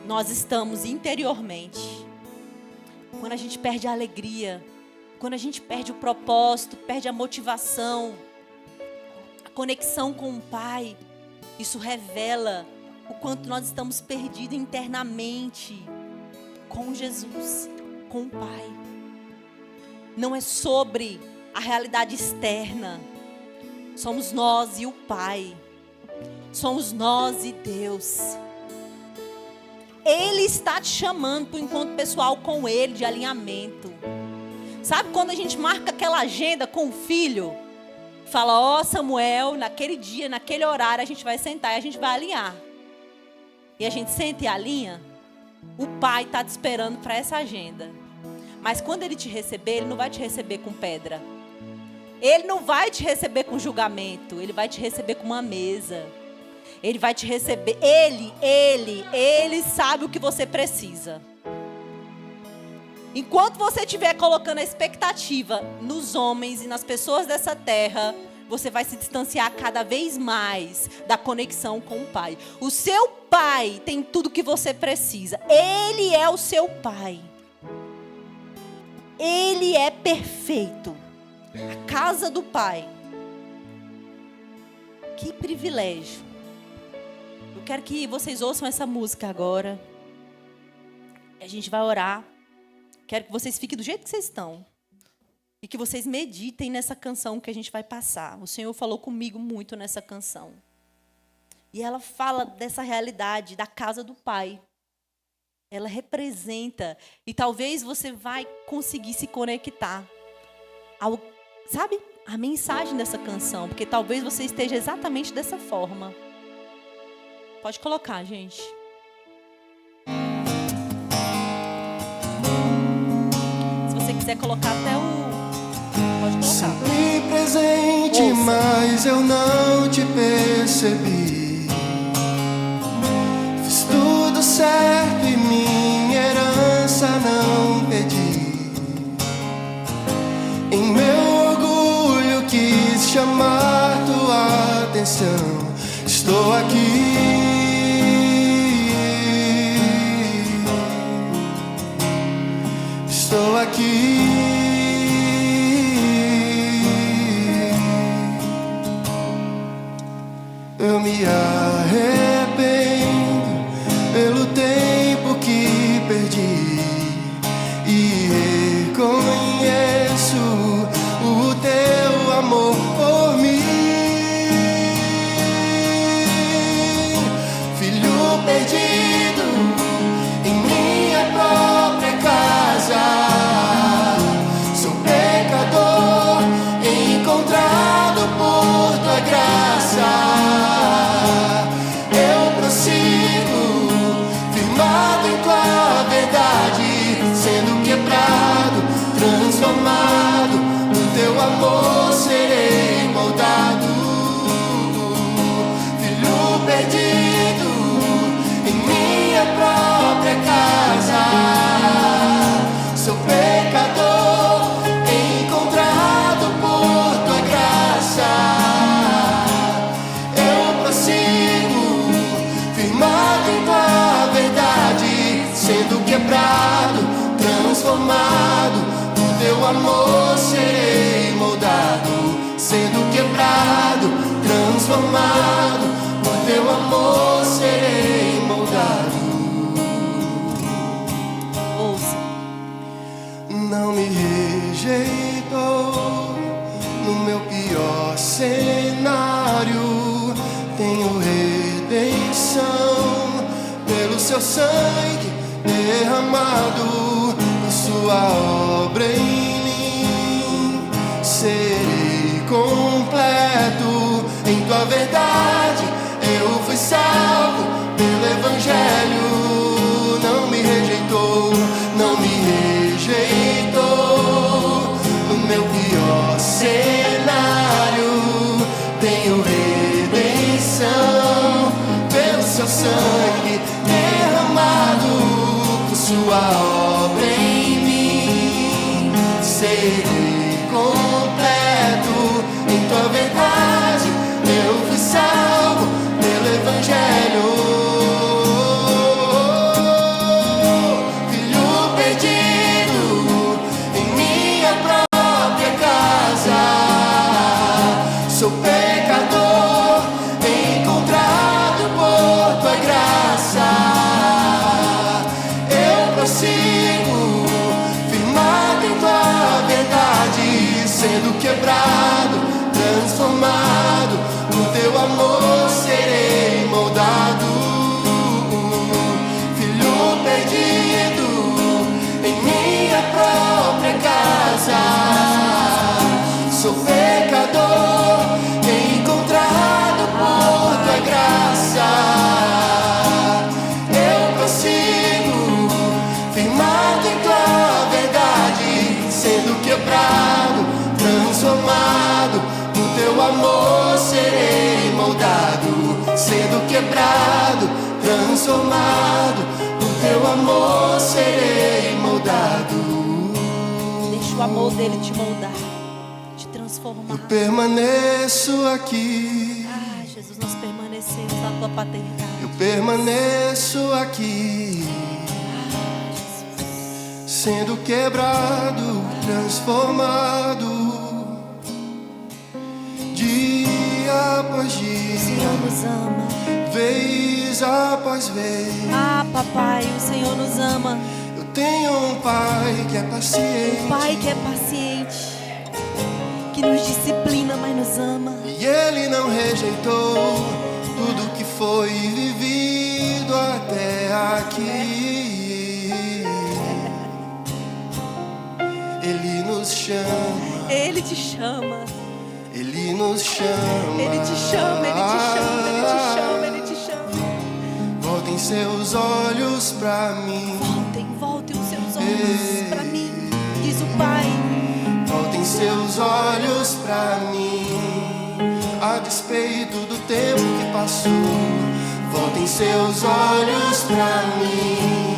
nós estamos interiormente. Quando a gente perde a alegria, quando a gente perde o propósito, perde a motivação, a conexão com o Pai, isso revela o quanto nós estamos perdidos internamente com Jesus, com o Pai. Não é sobre a realidade externa. Somos nós e o Pai. Somos nós e Deus. Ele está te chamando para o encontro pessoal com Ele, de alinhamento. Sabe quando a gente marca aquela agenda com o filho? Fala, ó Samuel, naquele dia, naquele horário, a gente vai sentar e a gente vai alinhar. E a gente senta e alinha. O Pai está te esperando para essa agenda. Mas quando Ele te receber, Ele não vai te receber com pedra. Ele não vai te receber com julgamento. Ele vai te receber com uma mesa. Ele vai te receber. Ele sabe o que você precisa. Enquanto você estiver colocando a expectativa nos homens e nas pessoas dessa terra, você vai se distanciar cada vez mais da conexão com o Pai. O seu Pai tem tudo o que você precisa. Ele é o seu Pai. Ele é perfeito. A casa do Pai. Que privilégio. Eu quero que vocês ouçam essa música agora. A gente vai orar. Quero que vocês fiquem do jeito que vocês estão. E que vocês meditem nessa canção que a gente vai passar. O Senhor falou comigo muito nessa canção. E ela fala dessa realidade da casa do Pai. Ela representa. E talvez você vai conseguir se conectar ao, sabe, a mensagem dessa canção. Porque talvez você esteja exatamente dessa forma. Pode colocar, gente. Se você quiser colocar até o... Pode colocar. Sempre presente, ouça. mas eu não te percebi. Fiz tudo certo e minha herança não pedi. Em meu orgulho quis chamar tua atenção. Estou aqui. Estou aqui. Eu me arrependo pelo tempo que perdi e reconheço o teu amor por mim. Filho perdido em minha própria casa. Sou pecador encontrado por tua graça. Firmado em tua verdade, sendo quebrado, transformado, no teu amor serei moldado. Filho perdido em minha própria casa. Sou pecador encontrado por tua graça. Eu prossigo firmado em tua verdade, sendo quebrado, transformado, no teu amor serei moldado. sendo quebrado, transformado, por teu amor serei moldado. Ouça. Não me rejeitou no meu pior cenário. Tenho redenção pelo seu sangue derramado, por sua obra em mim. Serei completo em tua verdade. Eu fui salvo pelo Evangelho. Não me rejeitou, não me rejeitou no meu pior cenário. Tenho redenção pelo seu sangue derramado, por sua obra em mim. Serei completo em tua verdade. Eu fui salvo pelo Evangelho. Filho perdido em minha própria casa. Sou pecador encontrado por tua graça. Eu prossigo firmado em tua verdade, sendo quebrado, transformado, por teu amor serei moldado. Filho perdido em minha própria casa. Sou pecador encontrado por tua graça. Eu prossigo firmado em tua verdade, sendo quebrado, transformado, por teu amor serei moldado. Sendo quebrado, transformado, por teu amor serei moldado. Deixa o amor dele te moldar, te transformar. Eu permaneço aqui. Ah, Jesus, nós permanecemos na tua paternidade. Eu permaneço aqui, sendo quebrado, transformado, dia após O dia, Senhor nos ama. vez após vez. Ah, papai, o Senhor nos ama. Eu tenho um pai que é paciente, Pai que é paciente, que nos disciplina, mas nos ama. e ele não rejeitou tudo que foi vivido até aqui. Ele nos chama, Ele te chama, ele nos chama, Ele te chama, Ele te chama, Ele te chama, Ele te chama. Voltem seus olhos pra mim, Voltem os seus olhos pra mim, diz o Pai. voltem seus olhos pra mim, a despeito do tempo que passou. Voltem seus olhos pra mim,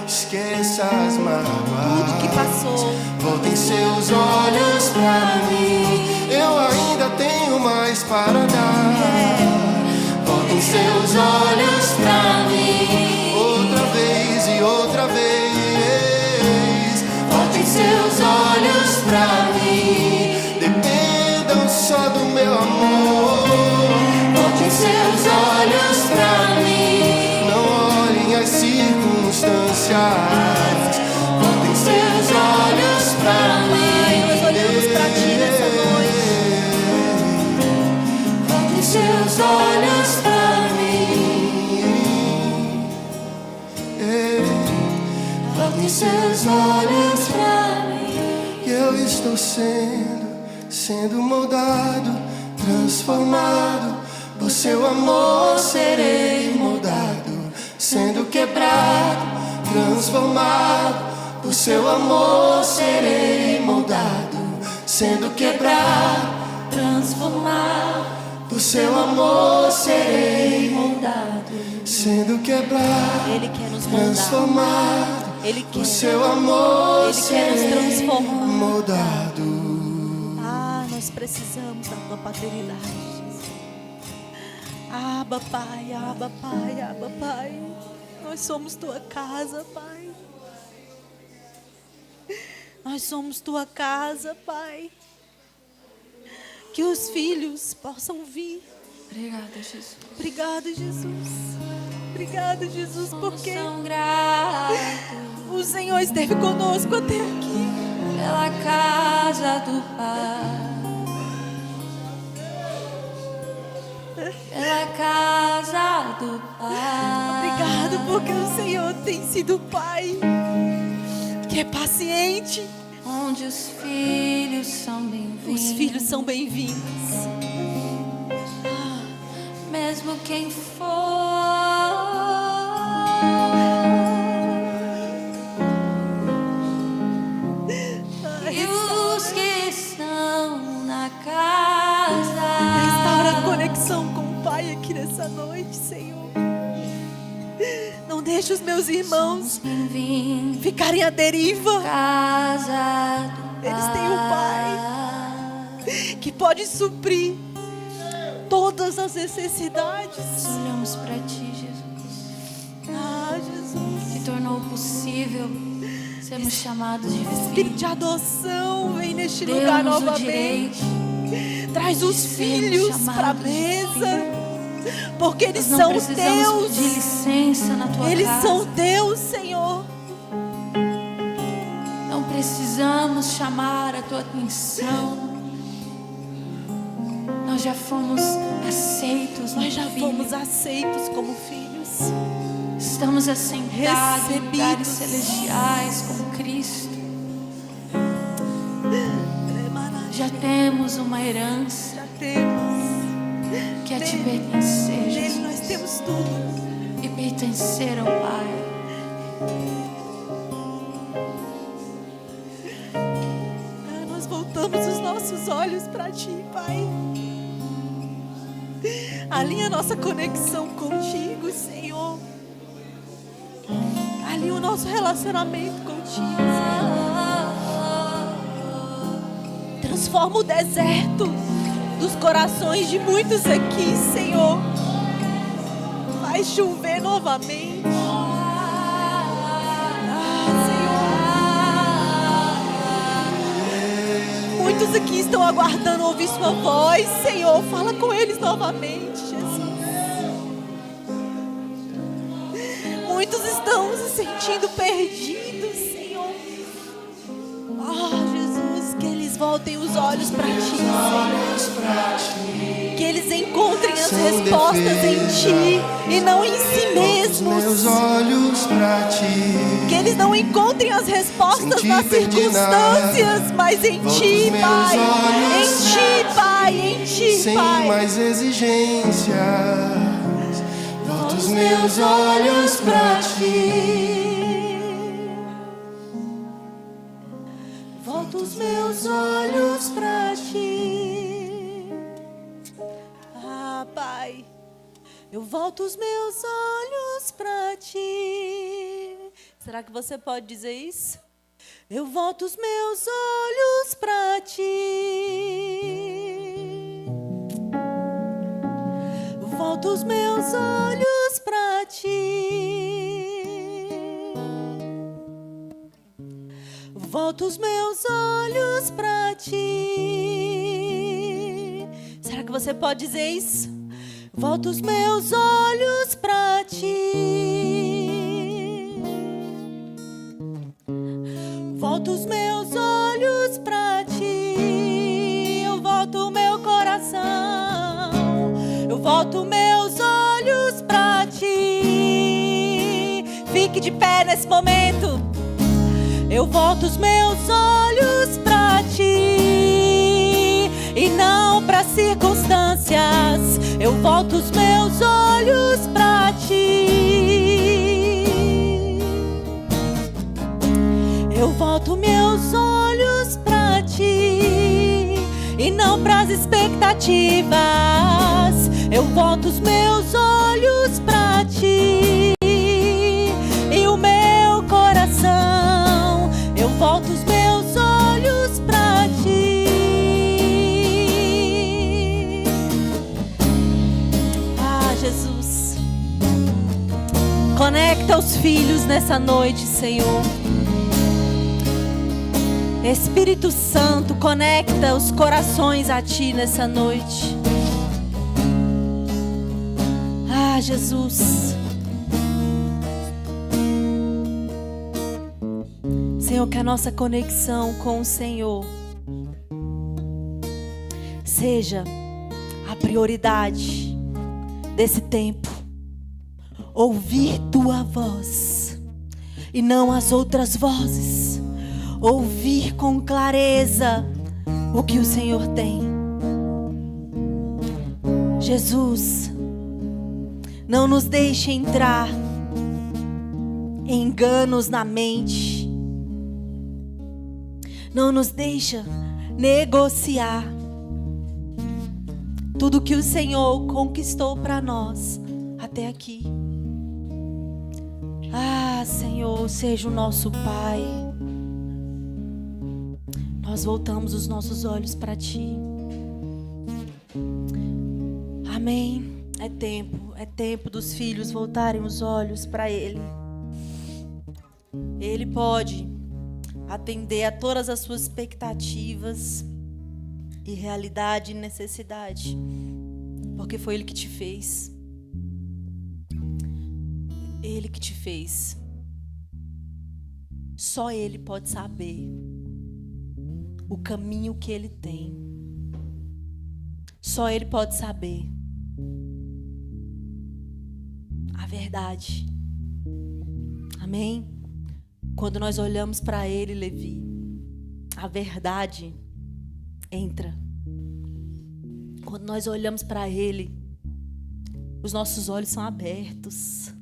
esqueça as mágoas. Tudo que passou. Voltem seus olhos pra mim, eu ainda tenho mais para dar. Voltem seus olhos pra mim, outra vez e outra vez. Voltem seus olhos pra mim, dependam só do meu amor. Voltem seus olhos pra mim, não olhem as circunstâncias. Voltem seus olhos pra mim, Nós olhamos pra ti nessa noite. voltem seus olhos pra mim. Voltem seus olhos pra mim. Eu estou sendo moldado, transformado, por seu amor serei moldado. Sendo quebrado, transformado, por seu amor serei moldado. Sendo quebrado, transformado, por seu amor serei moldado. Sendo quebrado, Ele quer nos moldar. transformado, Ele quer. por seu amor Ele quer nos serei transformar. moldado. Ah, nós precisamos da tua paternidade, Jesus. Aba, Pai, aba, Pai, aba, Pai. Nós somos tua casa, Pai. Nós somos tua casa, Pai. que os filhos possam vir. Obrigada, Jesus. Obrigado, Jesus. Obrigado, Jesus, porque São grato o Senhor esteve conosco até aqui. pela casa do Pai. Pela casa do Pai. Obrigado porque o Senhor tem sido Pai, que é paciente. Onde os filhos são bem-vindos. Os filhos são bem-vindos. Mesmo quem for. E os que estão na casa. Restaura a conexão com o Pai aqui nessa noite, Senhor. Não deixe os meus irmãos Bem-vindos. ficarem à deriva. Casa do Eles têm um Pai que pode suprir todas as necessidades. Olhamos para Ti, Jesus, Ah, Jesus. que tornou possível sermos chamados de Espírito filhos. de adoção, vem neste lugar Deu-nos o novamente. direito. Traz os de sermos filhos para a chamados de mesa, porque eles Nós não são precisamos teus. pedir licença na Tua Eles casa. são teus, Senhor. Não precisamos chamar a Tua atenção. Nós já fomos aceitos. Nós já filho. fomos aceitos como filhos. Estamos assentados em lugares Recebidos. celestiais com Cristo. Já temos uma herança Já temos. que é te pertencer, Nele Jesus, nós temos tudo. e pertencer ao Pai. Ah, nós voltamos os nossos olhos para Ti, Pai. Alinha a nossa conexão contigo, Senhor. Alinha o nosso relacionamento contigo, Senhor. Transforma o deserto dos corações de muitos aqui, Senhor. Faz chover novamente. Muitos aqui estão aguardando ouvir sua voz, Senhor. Fala com eles novamente, Jesus. Muitos estão se sentindo perdidos, Senhor. Jesus, que eles voltem os olhos para Ti, Senhor. Que eles encontrem as Sem respostas em defesa. Ti e não em si Os mesmos. meus olhos pra Ti. Que eles não encontrem as respostas Sem nas Ti perdi circunstâncias, mas em Volto Ti, os meus Pai. olhos Em Ti, Pai. Em Ti, Sem Pai. mais exigências. Volto os meus olhos pra Ti. Volto os meus olhos pra Ti. Ah, Pai, eu volto os meus olhos pra Ti. Será que você pode dizer isso? Eu volto os meus olhos pra Ti. Volto os meus olhos pra Ti. Volto os meus olhos pra Ti. Será que você pode dizer isso? Volto os meus olhos pra Ti. Volto os meus olhos pra Ti. Eu volto o meu coração. Eu volto meus olhos pra Ti. Fique de pé nesse momento. Eu volto os meus olhos pra Ti e não para circunstâncias. Eu volto os meus olhos pra Ti. Eu volto meus olhos pra Ti e não para as expectativas. Eu volto os meus olhos pra Ti e o meu coração. Eu volto os meus olhos pra Ti. Ah, Jesus. Conecta os filhos nessa noite, Senhor. Espírito Santo, conecta os corações a Ti nessa noite. Ah, Jesus. Senhor, que a nossa conexão com o Senhor seja a prioridade desse tempo. Ouvir Tua voz e não as outras vozes. Ouvir com clareza o que o Senhor tem. Jesus, não nos deixe entrar em enganos na mente. Não nos deixa negociar tudo que o Senhor conquistou para nós até aqui. Ah, Senhor, seja o nosso Pai. Nós voltamos os nossos olhos para Ti. Amém. É tempo dos filhos voltarem os olhos para Ele. Ele pode atender a todas as suas expectativas e realidade e necessidade, porque foi Ele que te fez. Ele que te fez. Só Ele pode saber o caminho que Ele tem. Só Ele pode saber a verdade. Amém? Quando nós olhamos para Ele, Levi, a verdade entra. Quando nós olhamos para Ele, os nossos olhos são abertos.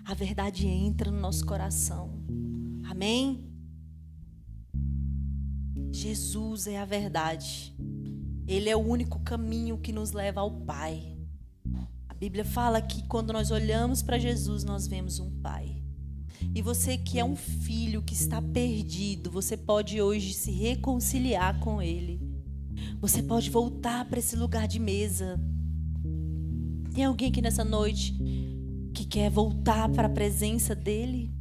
A verdade entra no nosso coração. Amém? Jesus é a verdade. Ele é o único caminho que nos leva ao Pai. A Bíblia fala que quando nós olhamos para Jesus, nós vemos um Pai. E você que é um filho que está perdido, você pode hoje se reconciliar com Ele. Você pode voltar para esse lugar de mesa. Tem alguém aqui nessa noite que quer voltar para a presença dEle?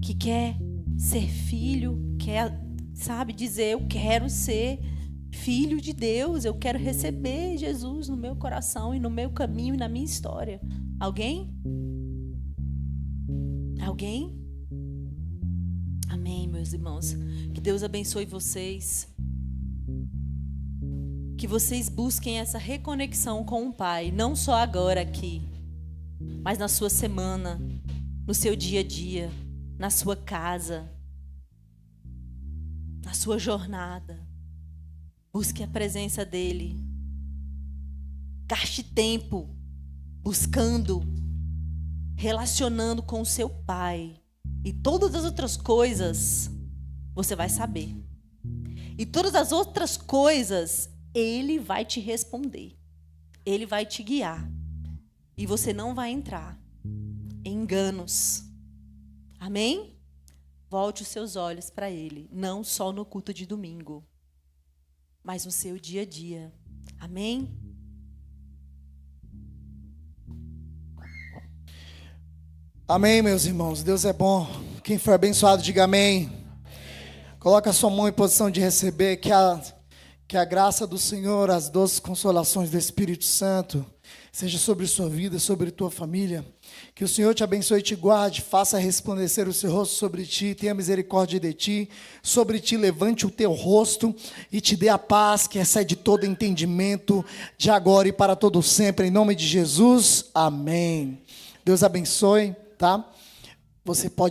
Que quer ser filho? Quer, sabe, dizer, eu quero ser filho de Deus. Eu quero receber Jesus no meu coração e no meu caminho e na minha história. Alguém? Alguém? Amém, meus irmãos. Que Deus abençoe vocês. Que vocês busquem essa reconexão com o Pai, não só agora aqui, mas na sua semana, no seu dia a dia, na sua casa, na sua jornada. Busque a presença dEle. Gaste tempo buscando, relacionando com o seu Pai. E todas as outras coisas você vai saber. E todas as outras coisas Ele vai te responder. Ele vai te guiar. E você não vai entrar em enganos. Amém? Volte os seus olhos para Ele. Não só no culto de domingo, mas no seu dia a dia. Amém? Amém, meus irmãos. Deus é bom. Quem foi abençoado, diga amém. Coloca a sua mão em posição de receber. Que a graça do Senhor, as doces consolações do Espírito Santo, seja sobre sua vida, sobre tua família. Que o Senhor te abençoe e te guarde, faça resplandecer o seu rosto sobre ti, tenha misericórdia de ti, sobre ti levante o teu rosto e te dê a paz que excede todo entendimento, de agora e para todo sempre, em nome de Jesus, amém. Deus abençoe, tá? Você pode